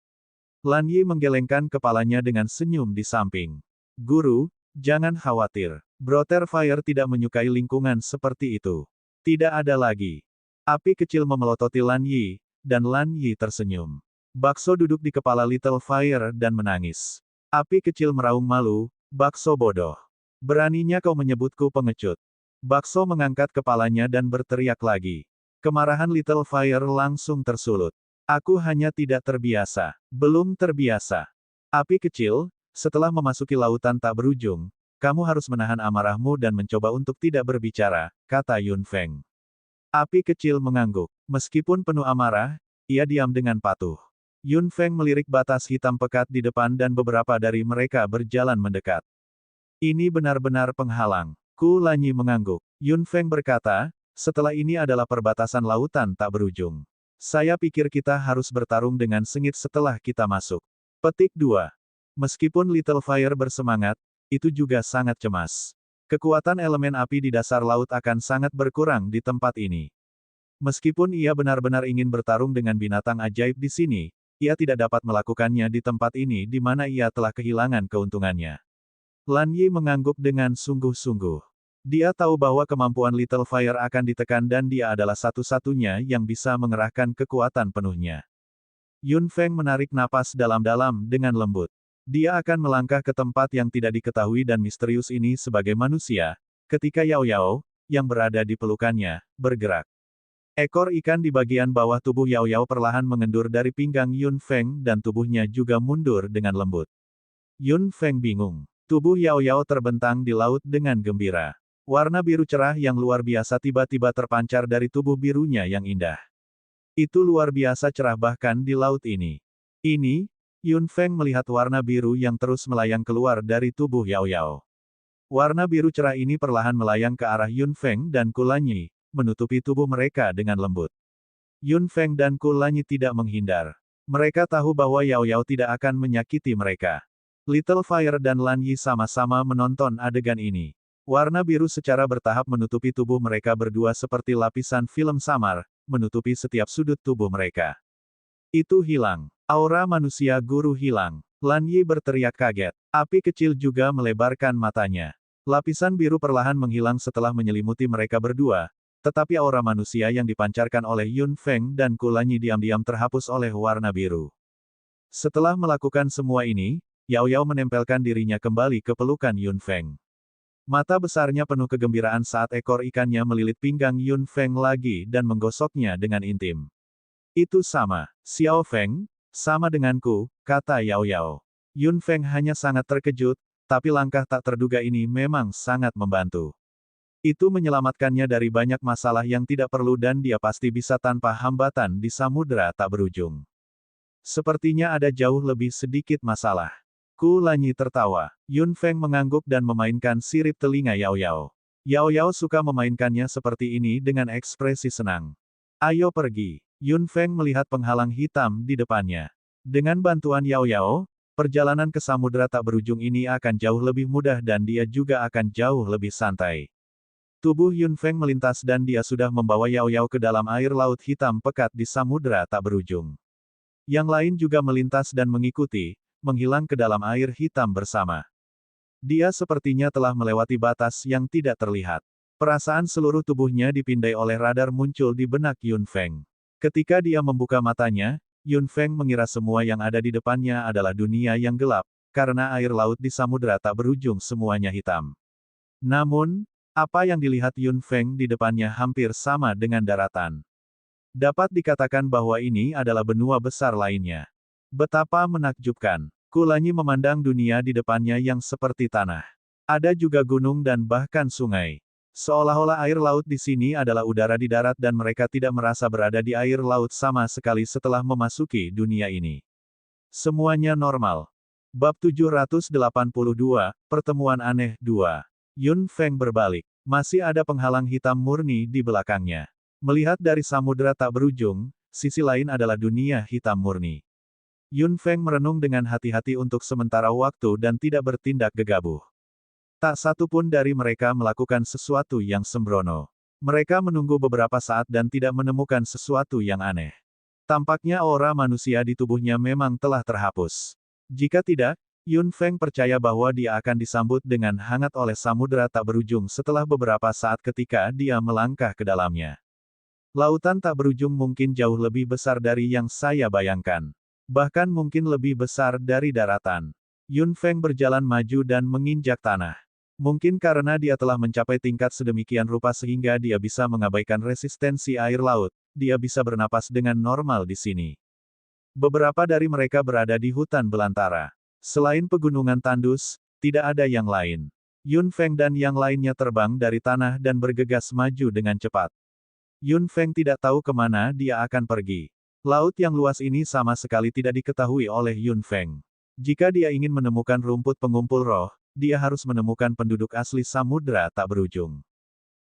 Lan Yi menggelengkan kepalanya dengan senyum di samping. Guru, jangan khawatir. Brother Fire tidak menyukai lingkungan seperti itu. Tidak ada lagi. Api kecil memelototi Lan Yi, dan Lan Yi tersenyum. Bakso duduk di kepala Little Fire dan menangis. Api kecil meraung malu, bakso bodoh. Beraninya kau menyebutku pengecut. Bakso mengangkat kepalanya dan berteriak lagi. Kemarahan Little Fire langsung tersulut. Aku hanya tidak terbiasa. Belum terbiasa. Api kecil, setelah memasuki lautan tak berujung, kamu harus menahan amarahmu dan mencoba untuk tidak berbicara, kata Yun Feng. Api kecil mengangguk. Meskipun penuh amarah, ia diam dengan patuh. Yun Feng melirik batas hitam pekat di depan dan beberapa dari mereka berjalan mendekat. Ini benar-benar penghalang. Ku Lanyi mengangguk. Yun Feng berkata, setelah ini adalah perbatasan lautan tak berujung. Saya pikir kita harus bertarung dengan sengit setelah kita masuk. Petik 2. Meskipun Little Fire bersemangat, itu juga sangat cemas. Kekuatan elemen api di dasar laut akan sangat berkurang di tempat ini. Meskipun ia benar-benar ingin bertarung dengan binatang ajaib di sini, ia tidak dapat melakukannya di tempat ini di mana ia telah kehilangan keuntungannya. Lan Yi mengangguk dengan sungguh-sungguh. Dia tahu bahwa kemampuan Little Fire akan ditekan dan dia adalah satu-satunya yang bisa mengerahkan kekuatan penuhnya. Yun Feng menarik napas dalam-dalam dengan lembut. Dia akan melangkah ke tempat yang tidak diketahui dan misterius ini sebagai manusia, ketika Yao Yao, yang berada di pelukannya, bergerak. Ekor ikan di bagian bawah tubuh Yao Yao perlahan mengendur dari pinggang Yun Feng dan tubuhnya juga mundur dengan lembut. Yun Feng bingung. Tubuh Yao Yao terbentang di laut dengan gembira. Warna biru cerah yang luar biasa tiba-tiba terpancar dari tubuh birunya yang indah. Itu luar biasa cerah bahkan di laut ini. Ini, Yun Feng melihat warna biru yang terus melayang keluar dari tubuh Yao Yao. Warna biru cerah ini perlahan melayang ke arah Yun Feng dan Ku Lanyi, menutupi tubuh mereka dengan lembut. Yun Feng dan Ku Lanyi tidak menghindar. Mereka tahu bahwa Yao Yao tidak akan menyakiti mereka. Little Fire dan Lan Yi sama-sama menonton adegan ini. Warna biru secara bertahap menutupi tubuh mereka berdua seperti lapisan film samar, menutupi setiap sudut tubuh mereka. Itu hilang. Aura manusia guru hilang. Lan Yi berteriak kaget. Api kecil juga melebarkan matanya. Lapisan biru perlahan menghilang setelah menyelimuti mereka berdua, tetapi aura manusia yang dipancarkan oleh Yun Feng dan Ku Lanyi diam-diam terhapus oleh warna biru. Setelah melakukan semua ini, Yao Yao menempelkan dirinya kembali ke pelukan Yun Feng. Mata besarnya penuh kegembiraan saat ekor ikannya melilit pinggang Yun Feng lagi dan menggosoknya dengan intim. Itu sama, Xiao Feng, sama denganku, kata Yao Yao. Yun Feng hanya sangat terkejut, tapi langkah tak terduga ini memang sangat membantu. Itu menyelamatkannya dari banyak masalah yang tidak perlu dan dia pasti bisa tanpa hambatan di samudera tak berujung. Sepertinya ada jauh lebih sedikit masalah. Ku Lanyi tertawa. Yun Feng mengangguk dan memainkan sirip telinga Yao Yao. Yao Yao suka memainkannya seperti ini dengan ekspresi senang. Ayo pergi. Yun Feng melihat penghalang hitam di depannya. Dengan bantuan Yao Yao, perjalanan ke samudera tak berujung ini akan jauh lebih mudah dan dia juga akan jauh lebih santai. Tubuh Yun Feng melintas dan dia sudah membawa Yao Yao ke dalam air laut hitam pekat di samudera tak berujung. Yang lain juga melintas dan mengikuti, menghilang ke dalam air hitam bersama. Dia sepertinya telah melewati batas yang tidak terlihat. Perasaan seluruh tubuhnya dipindai oleh radar muncul di benak Yun Feng. Ketika dia membuka matanya, Yun Feng mengira semua yang ada di depannya adalah dunia yang gelap, karena air laut di samudera tak berujung semuanya hitam. Namun, apa yang dilihat Yun Feng di depannya hampir sama dengan daratan. Dapat dikatakan bahwa ini adalah benua besar lainnya. Betapa menakjubkan. Ku Lanyi memandang dunia di depannya yang seperti tanah. Ada juga gunung dan bahkan sungai. Seolah-olah air laut di sini adalah udara di darat dan mereka tidak merasa berada di air laut sama sekali setelah memasuki dunia ini. Semuanya normal. Bab 782, Pertemuan Aneh 2. Yun Feng berbalik. Masih ada penghalang hitam murni di belakangnya. Melihat dari samudera tak berujung, sisi lain adalah dunia hitam murni. Yun Feng merenung dengan hati-hati untuk sementara waktu dan tidak bertindak gegabah. Tak satu pun dari mereka melakukan sesuatu yang sembrono. Mereka menunggu beberapa saat dan tidak menemukan sesuatu yang aneh. Tampaknya aura manusia di tubuhnya memang telah terhapus. Jika tidak, Yun Feng percaya bahwa dia akan disambut dengan hangat oleh samudera tak berujung setelah beberapa saat ketika dia melangkah ke dalamnya. Lautan tak berujung mungkin jauh lebih besar dari yang saya bayangkan. Bahkan mungkin lebih besar dari daratan. Yun Feng berjalan maju dan menginjak tanah. Mungkin karena dia telah mencapai tingkat sedemikian rupa sehingga dia bisa mengabaikan resistensi air laut, dia bisa bernapas dengan normal di sini. Beberapa dari mereka berada di hutan belantara. Selain pegunungan tandus, tidak ada yang lain. Yun Feng dan yang lainnya terbang dari tanah dan bergegas maju dengan cepat. Yun Feng tidak tahu kemana dia akan pergi. Laut yang luas ini sama sekali tidak diketahui oleh Yun Feng. Jika dia ingin menemukan rumput pengumpul roh, dia harus menemukan penduduk asli samudra tak berujung.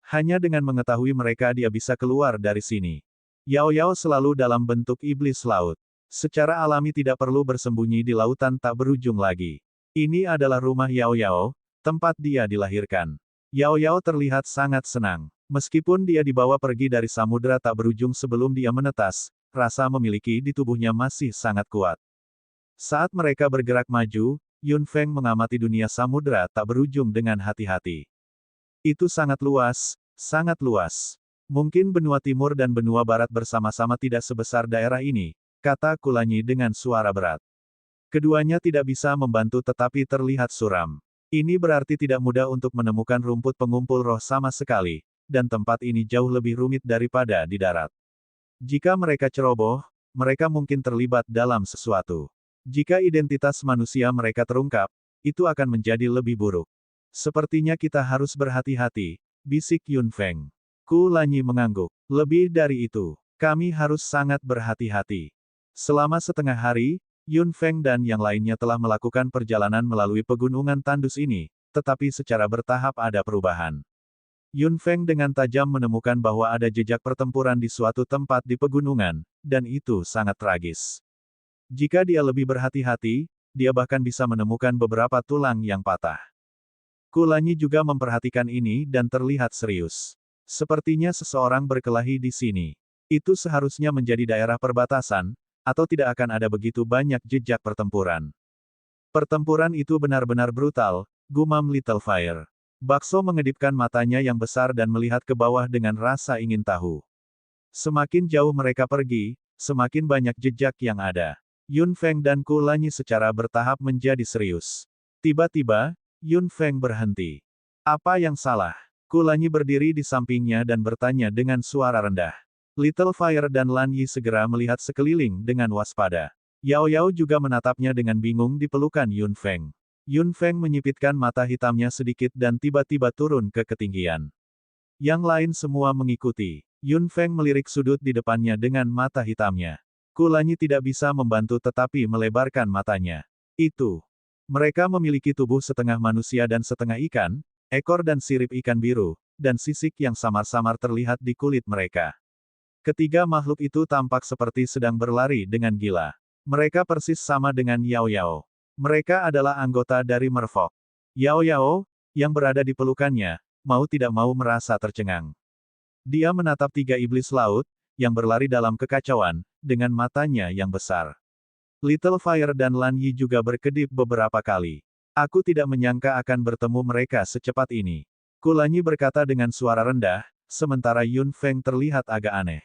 Hanya dengan mengetahui mereka dia bisa keluar dari sini. Yao Yao selalu dalam bentuk iblis laut. Secara alami tidak perlu bersembunyi di lautan tak berujung lagi. Ini adalah rumah Yao Yao, tempat dia dilahirkan. Yao Yao terlihat sangat senang. Meskipun dia dibawa pergi dari samudra tak berujung sebelum dia menetas, rasa memiliki di tubuhnya masih sangat kuat. Saat mereka bergerak maju, Yun Feng mengamati dunia samudra tak berujung dengan hati-hati. Itu sangat luas, sangat luas. Mungkin benua timur dan benua barat bersama-sama tidak sebesar daerah ini, kata Kulanyi dengan suara berat. Keduanya tidak bisa membantu tetapi terlihat suram. Ini berarti tidak mudah untuk menemukan rumput pengumpul roh sama sekali, dan tempat ini jauh lebih rumit daripada di darat. Jika mereka ceroboh, mereka mungkin terlibat dalam sesuatu. Jika identitas manusia mereka terungkap, itu akan menjadi lebih buruk. Sepertinya kita harus berhati-hati, bisik Yun Feng. Kulanyi mengangguk. Lebih dari itu, kami harus sangat berhati-hati. Selama setengah hari, Yun Feng dan yang lainnya telah melakukan perjalanan melalui pegunungan tandus ini, tetapi secara bertahap ada perubahan. Yun Feng dengan tajam menemukan bahwa ada jejak pertempuran di suatu tempat di pegunungan, dan itu sangat tragis. Jika dia lebih berhati-hati, dia bahkan bisa menemukan beberapa tulang yang patah. Kulanyi juga memperhatikan ini dan terlihat serius. Sepertinya seseorang berkelahi di sini. Itu seharusnya menjadi daerah perbatasan, atau tidak akan ada begitu banyak jejak pertempuran. Pertempuran itu benar-benar brutal, gumam Little Fire. Bakso mengedipkan matanya yang besar dan melihat ke bawah dengan rasa ingin tahu. Semakin jauh mereka pergi, semakin banyak jejak yang ada. Yun Feng dan Kulanyi secara bertahap menjadi serius. Tiba-tiba, Yun Feng berhenti. Apa yang salah? Kulanyi berdiri di sampingnya dan bertanya dengan suara rendah. Little Fire dan Lan Yi segera melihat sekeliling dengan waspada. Yao Yao juga menatapnya dengan bingung di pelukan Yun Feng. Yun Feng menyipitkan mata hitamnya sedikit dan tiba-tiba turun ke ketinggian. Yang lain semua mengikuti. Yun Feng melirik sudut di depannya dengan mata hitamnya. Kulanyi tidak bisa membantu tetapi melebarkan matanya. Itu. Mereka memiliki tubuh setengah manusia dan setengah ikan, ekor dan sirip ikan biru, dan sisik yang samar-samar terlihat di kulit mereka. Ketiga makhluk itu tampak seperti sedang berlari dengan gila. Mereka persis sama dengan Yao Yao. Mereka adalah anggota dari Merfolk. Yao Yao, yang berada di pelukannya, mau tidak mau merasa tercengang. Dia menatap tiga iblis laut, yang berlari dalam kekacauan, dengan matanya yang besar. Little Fire dan Lan Yi juga berkedip beberapa kali. Aku tidak menyangka akan bertemu mereka secepat ini. Kulanyi berkata dengan suara rendah, sementara Yun Feng terlihat agak aneh.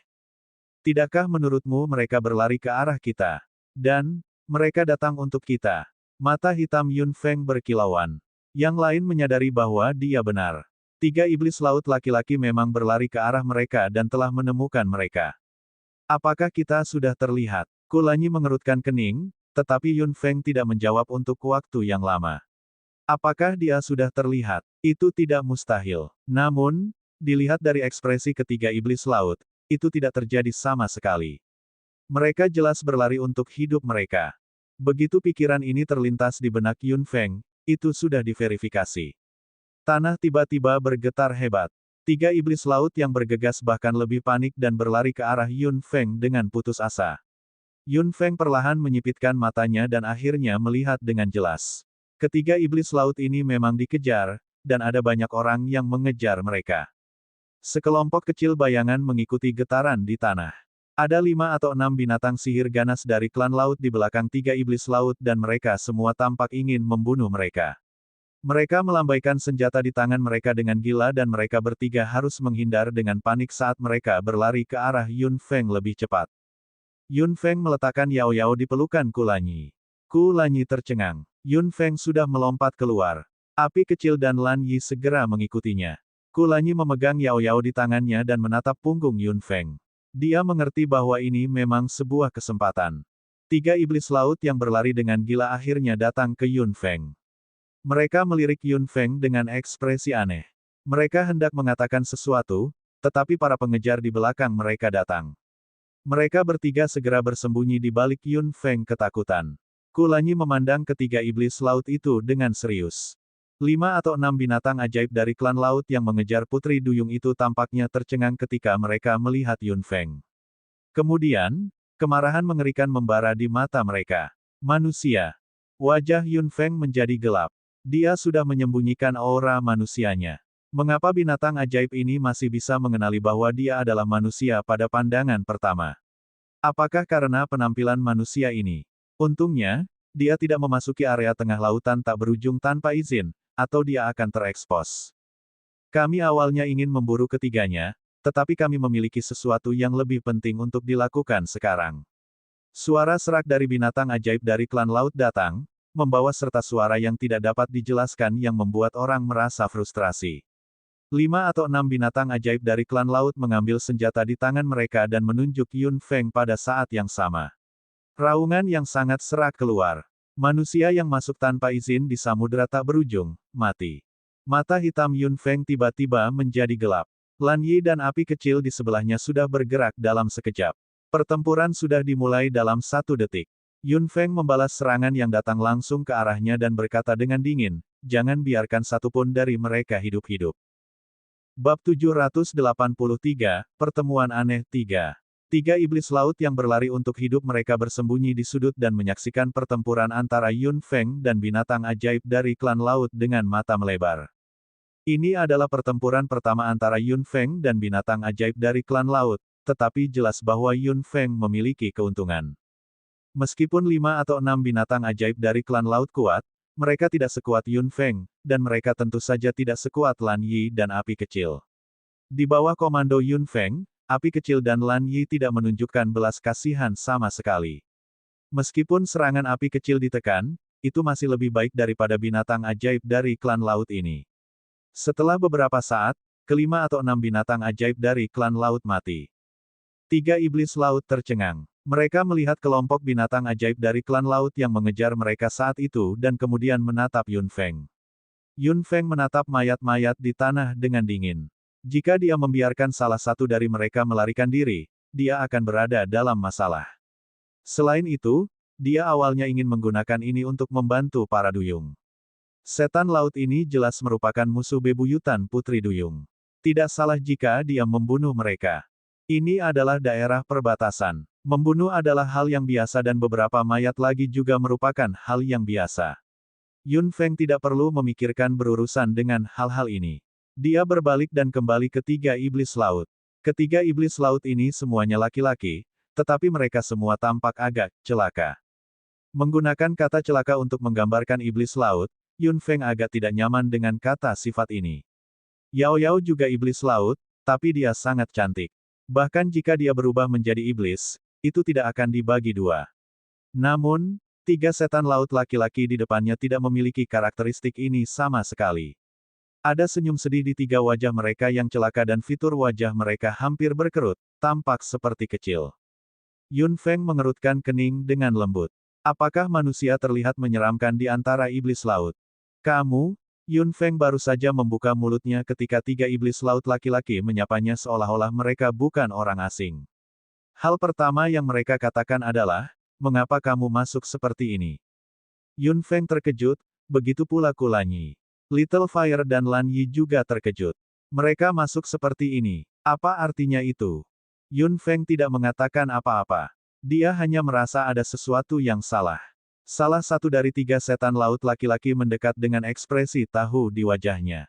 Tidakkah menurutmu mereka berlari ke arah kita? Dan, mereka datang untuk kita. Mata hitam Yun Feng berkilauan. Yang lain menyadari bahwa dia benar. Tiga iblis laut laki-laki memang berlari ke arah mereka dan telah menemukan mereka. Apakah kita sudah terlihat? Kulanyi mengerutkan kening, tetapi Yun Feng tidak menjawab untuk waktu yang lama. Apakah dia sudah terlihat? Itu tidak mustahil. Namun, dilihat dari ekspresi ketiga iblis laut, itu tidak terjadi sama sekali. Mereka jelas berlari untuk hidup mereka. Begitu pikiran ini terlintas di benak Yun Feng, itu sudah diverifikasi. Tanah tiba-tiba bergetar hebat. Tiga iblis laut yang bergegas bahkan lebih panik dan berlari ke arah Yun Feng dengan putus asa. Yun Feng perlahan menyipitkan matanya dan akhirnya melihat dengan jelas. Ketiga iblis laut ini memang dikejar, dan ada banyak orang yang mengejar mereka. Sekelompok kecil bayangan mengikuti getaran di tanah. Ada 5 atau 6 binatang sihir ganas dari klan laut di belakang tiga iblis laut dan mereka semua tampak ingin membunuh mereka. Mereka melambaikan senjata di tangan mereka dengan gila dan mereka bertiga harus menghindar dengan panik saat mereka berlari ke arah Yun Feng lebih cepat. Yun Feng meletakkan Yao Yao di pelukan Kulanyi. Kulanyi tercengang. Yun Feng sudah melompat keluar. Api kecil dan Lan Yi segera mengikutinya. Kulanyi memegang Yao Yao di tangannya dan menatap punggung Yun Feng. Dia mengerti bahwa ini memang sebuah kesempatan. Tiga iblis laut yang berlari dengan gila akhirnya datang ke Yun Feng. Mereka melirik Yun Feng dengan ekspresi aneh. Mereka hendak mengatakan sesuatu, tetapi para pengejar di belakang mereka datang. Mereka bertiga segera bersembunyi di balik Yun Feng ketakutan. Kulanyi memandang ketiga iblis laut itu dengan serius. 5 atau 6 binatang ajaib dari klan laut yang mengejar Putri Duyung itu tampaknya tercengang ketika mereka melihat Yun Feng. Kemudian, kemarahan mengerikan membara di mata mereka. Manusia. Wajah Yun Feng menjadi gelap. Dia sudah menyembunyikan aura manusianya. Mengapa binatang ajaib ini masih bisa mengenali bahwa dia adalah manusia pada pandangan pertama? Apakah karena penampilan manusia ini? Untungnya, dia tidak memasuki area tengah lautan tak berujung tanpa izin, atau dia akan terekspos. Kami awalnya ingin memburu ketiganya, tetapi kami memiliki sesuatu yang lebih penting untuk dilakukan sekarang. Suara serak dari binatang ajaib dari klan laut datang, membawa serta suara yang tidak dapat dijelaskan yang membuat orang merasa frustrasi. 5 atau 6 binatang ajaib dari klan laut mengambil senjata di tangan mereka dan menunjuk Yun Feng pada saat yang sama. Raungan yang sangat serak keluar. Manusia yang masuk tanpa izin di samudera tak berujung, mati. Mata hitam Yun Feng tiba-tiba menjadi gelap. Lan Yi dan api kecil di sebelahnya sudah bergerak dalam sekejap. Pertempuran sudah dimulai dalam 1 detik. Yun Feng membalas serangan yang datang langsung ke arahnya dan berkata dengan dingin, jangan biarkan satupun dari mereka hidup-hidup. Bab 783, Pertemuan Aneh 3. 3 iblis laut yang berlari untuk hidup mereka bersembunyi di sudut dan menyaksikan pertempuran antara Yun Feng dan binatang ajaib dari klan laut dengan mata melebar. Ini adalah pertempuran pertama antara Yun Feng dan binatang ajaib dari klan laut, tetapi jelas bahwa Yun Feng memiliki keuntungan. Meskipun 5 atau 6 binatang ajaib dari klan laut kuat, mereka tidak sekuat Yun Feng, dan mereka tentu saja tidak sekuat Lan Yi dan api kecil. Di bawah komando Yun Feng, api kecil dan Lan Yi tidak menunjukkan belas kasihan sama sekali. Meskipun serangan api kecil ditekan, itu masih lebih baik daripada binatang ajaib dari klan laut ini. Setelah beberapa saat, ke-5 atau 6 binatang ajaib dari klan laut mati. 3 iblis laut tercengang. Mereka melihat kelompok binatang ajaib dari klan laut yang mengejar mereka saat itu dan kemudian menatap Yun Feng. Yun Feng menatap mayat-mayat di tanah dengan dingin. Jika dia membiarkan salah satu dari mereka melarikan diri, dia akan berada dalam masalah. Selain itu, dia awalnya ingin menggunakan ini untuk membantu para duyung. Setan laut ini jelas merupakan musuh bebuyutan Putri Duyung. Tidak salah jika dia membunuh mereka. Ini adalah daerah perbatasan. Membunuh adalah hal yang biasa dan beberapa mayat lagi juga merupakan hal yang biasa. Yun Feng tidak perlu memikirkan berurusan dengan hal-hal ini. Dia berbalik dan kembali ke 3 iblis laut. Ketiga iblis laut ini semuanya laki-laki, tetapi mereka semua tampak agak celaka. Menggunakan kata celaka untuk menggambarkan iblis laut, Yun Feng agak tidak nyaman dengan kata sifat ini. Yao Yao juga iblis laut, tapi dia sangat cantik. Bahkan jika dia berubah menjadi iblis, itu tidak akan dibagi 2. Namun, 3 setan laut laki-laki di depannya tidak memiliki karakteristik ini sama sekali. Ada senyum sedih di 3 wajah mereka yang celaka dan fitur wajah mereka hampir berkerut, tampak seperti kecil. Yun Feng mengerutkan kening dengan lembut. Apakah manusia terlihat menyeramkan di antara iblis laut? Kamu? Yun Feng baru saja membuka mulutnya ketika 3 iblis laut laki-laki menyapanya seolah-olah mereka bukan orang asing. Hal pertama yang mereka katakan adalah, mengapa kamu masuk seperti ini? Yun Feng terkejut, begitu pula Kulanyi. Little Fire dan Lan Yi juga terkejut. Mereka masuk seperti ini. Apa artinya itu? Yun Feng tidak mengatakan apa-apa. Dia hanya merasa ada sesuatu yang salah. Salah satu dari 3 setan laut laki-laki mendekat dengan ekspresi tahu di wajahnya.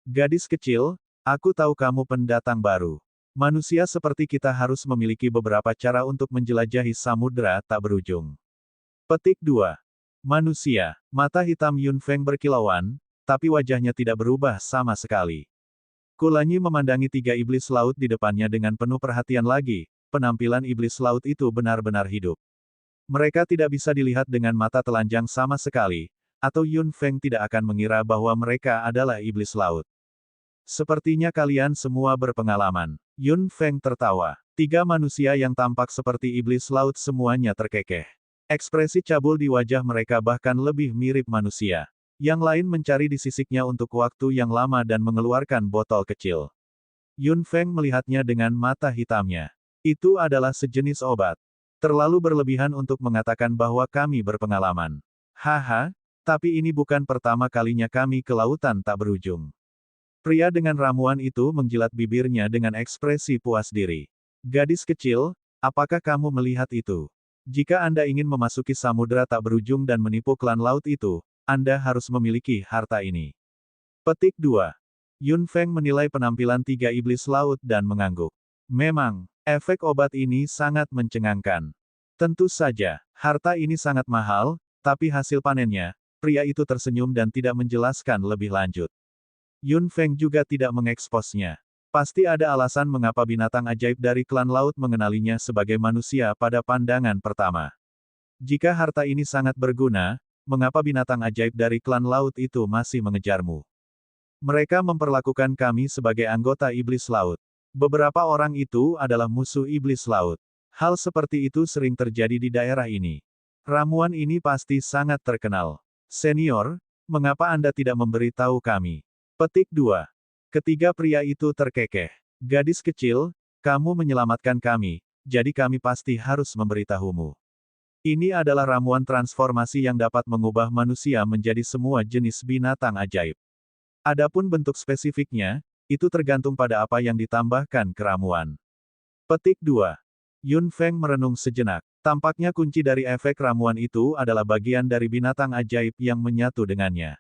Gadis kecil, aku tahu kamu pendatang baru. Manusia seperti kita harus memiliki beberapa cara untuk menjelajahi samudera tak berujung. Petik 2. Manusia. Mata hitam Yun Feng berkilauan, tapi wajahnya tidak berubah sama sekali. Kulanyi memandangi 3 iblis laut di depannya dengan penuh perhatian lagi, penampilan iblis laut itu benar-benar hidup. Mereka tidak bisa dilihat dengan mata telanjang sama sekali, atau Yun Feng tidak akan mengira bahwa mereka adalah iblis laut. Sepertinya kalian semua berpengalaman. Yun Feng tertawa. 3 manusia yang tampak seperti iblis laut semuanya terkekeh. Ekspresi cabul di wajah mereka bahkan lebih mirip manusia. Yang lain mencari di sisiknya untuk waktu yang lama dan mengeluarkan botol kecil. Yun Feng melihatnya dengan mata hitamnya. Itu adalah sejenis obat. Terlalu berlebihan untuk mengatakan bahwa kami berpengalaman. Haha, tapi ini bukan pertama kalinya kami ke lautan tak berujung. Pria dengan ramuan itu menjilat bibirnya dengan ekspresi puas diri. Gadis kecil, apakah kamu melihat itu? Jika Anda ingin memasuki samudera tak berujung dan menipu klan laut itu, Anda harus memiliki harta ini. Petik 2. Yun Feng menilai penampilan tiga iblis laut dan mengangguk. Memang, efek obat ini sangat mencengangkan. Tentu saja, harta ini sangat mahal, tapi hasil panennya, pria itu tersenyum dan tidak menjelaskan lebih lanjut. Yun Feng juga tidak mengeksposnya. Pasti ada alasan mengapa binatang ajaib dari klan laut mengenalinya sebagai manusia pada pandangan pertama. Jika harta ini sangat berguna, mengapa binatang ajaib dari klan laut itu masih mengejarmu? Mereka memperlakukan kami sebagai anggota iblis laut. Beberapa orang itu adalah musuh iblis laut. Hal seperti itu sering terjadi di daerah ini. Ramuan ini pasti sangat terkenal. Senior, mengapa Anda tidak memberitahu kami? Petik 2. Ketiga pria itu terkekeh. Gadis kecil, kamu menyelamatkan kami, jadi kami pasti harus memberitahumu. Ini adalah ramuan transformasi yang dapat mengubah manusia menjadi semua jenis binatang ajaib. Adapun bentuk spesifiknya, itu tergantung pada apa yang ditambahkan ke ramuan. Petik 2. Yun Feng merenung sejenak. Tampaknya kunci dari efek ramuan itu adalah bagian dari binatang ajaib yang menyatu dengannya.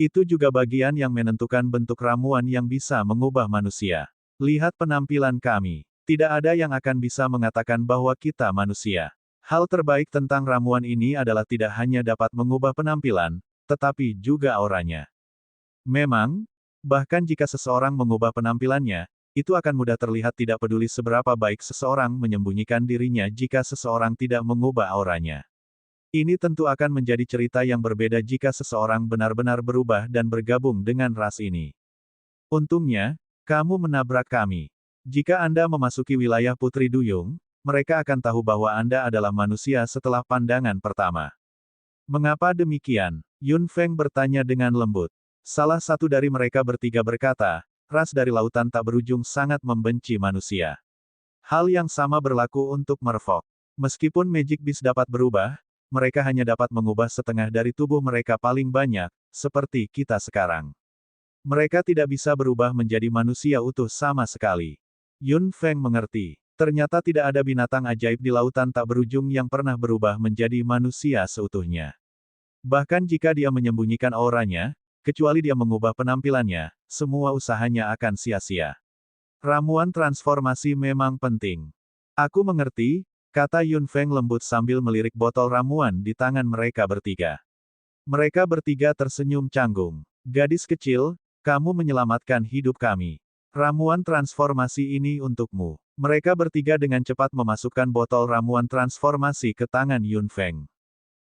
Itu juga bagian yang menentukan bentuk ramuan yang bisa mengubah manusia. Lihat penampilan kami. Tidak ada yang akan bisa mengatakan bahwa kita manusia. Hal terbaik tentang ramuan ini adalah tidak hanya dapat mengubah penampilan, tetapi juga auranya. Memang, bahkan jika seseorang mengubah penampilannya, itu akan mudah terlihat tidak peduli seberapa baik seseorang menyembunyikan dirinya jika seseorang tidak mengubah auranya. Ini tentu akan menjadi cerita yang berbeda jika seseorang benar-benar berubah dan bergabung dengan ras ini. Untungnya, kamu menabrak kami. Jika Anda memasuki wilayah Putri Duyung, mereka akan tahu bahwa Anda adalah manusia setelah pandangan pertama. Mengapa demikian? Yun Feng bertanya dengan lembut. Salah satu dari mereka bertiga berkata, ras dari lautan tak berujung sangat membenci manusia. Hal yang sama berlaku untuk merfolk. Meskipun Magic Beast dapat berubah, mereka hanya dapat mengubah setengah dari tubuh mereka paling banyak, seperti kita sekarang. Mereka tidak bisa berubah menjadi manusia utuh sama sekali. Yun Feng mengerti. Ternyata tidak ada binatang ajaib di lautan tak berujung yang pernah berubah menjadi manusia seutuhnya. Bahkan jika dia menyembunyikan auranya, kecuali dia mengubah penampilannya, semua usahanya akan sia-sia. Ramuan transformasi memang penting. Aku mengerti, kata Yun Feng lembut sambil melirik botol ramuan di tangan mereka bertiga. Mereka bertiga tersenyum canggung. Gadis kecil, kamu menyelamatkan hidup kami. Ramuan transformasi ini untukmu. Mereka bertiga dengan cepat memasukkan botol ramuan transformasi ke tangan Yun Feng.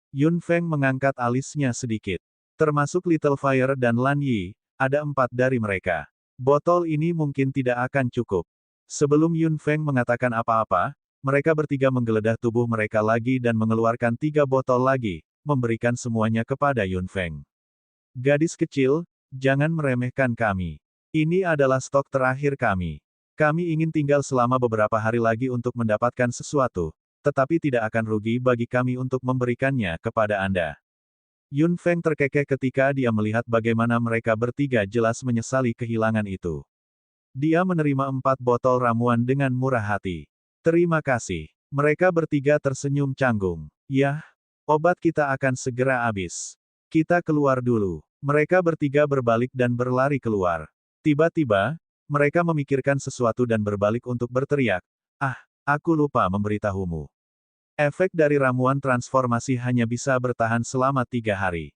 Yun Feng mengangkat alisnya sedikit. Termasuk Little Fire dan Lan Yi, ada 4 dari mereka. Botol ini mungkin tidak akan cukup. Sebelum Yun Feng mengatakan apa-apa, mereka bertiga menggeledah tubuh mereka lagi dan mengeluarkan 3 botol lagi, memberikan semuanya kepada Yun Feng. Gadis kecil, jangan meremehkan kami. Ini adalah stok terakhir kami. Kami ingin tinggal selama beberapa hari lagi untuk mendapatkan sesuatu, tetapi tidak akan rugi bagi kami untuk memberikannya kepada Anda. Yun Feng terkekeh ketika dia melihat bagaimana mereka bertiga jelas menyesali kehilangan itu. Dia menerima 4 botol ramuan dengan murah hati. Terima kasih. Mereka bertiga tersenyum canggung. Yah, obat kita akan segera habis. Kita keluar dulu. Mereka bertiga berbalik dan berlari keluar. Tiba-tiba, mereka memikirkan sesuatu dan berbalik untuk berteriak. Ah, aku lupa memberitahumu. Efek dari ramuan transformasi hanya bisa bertahan selama 3 hari.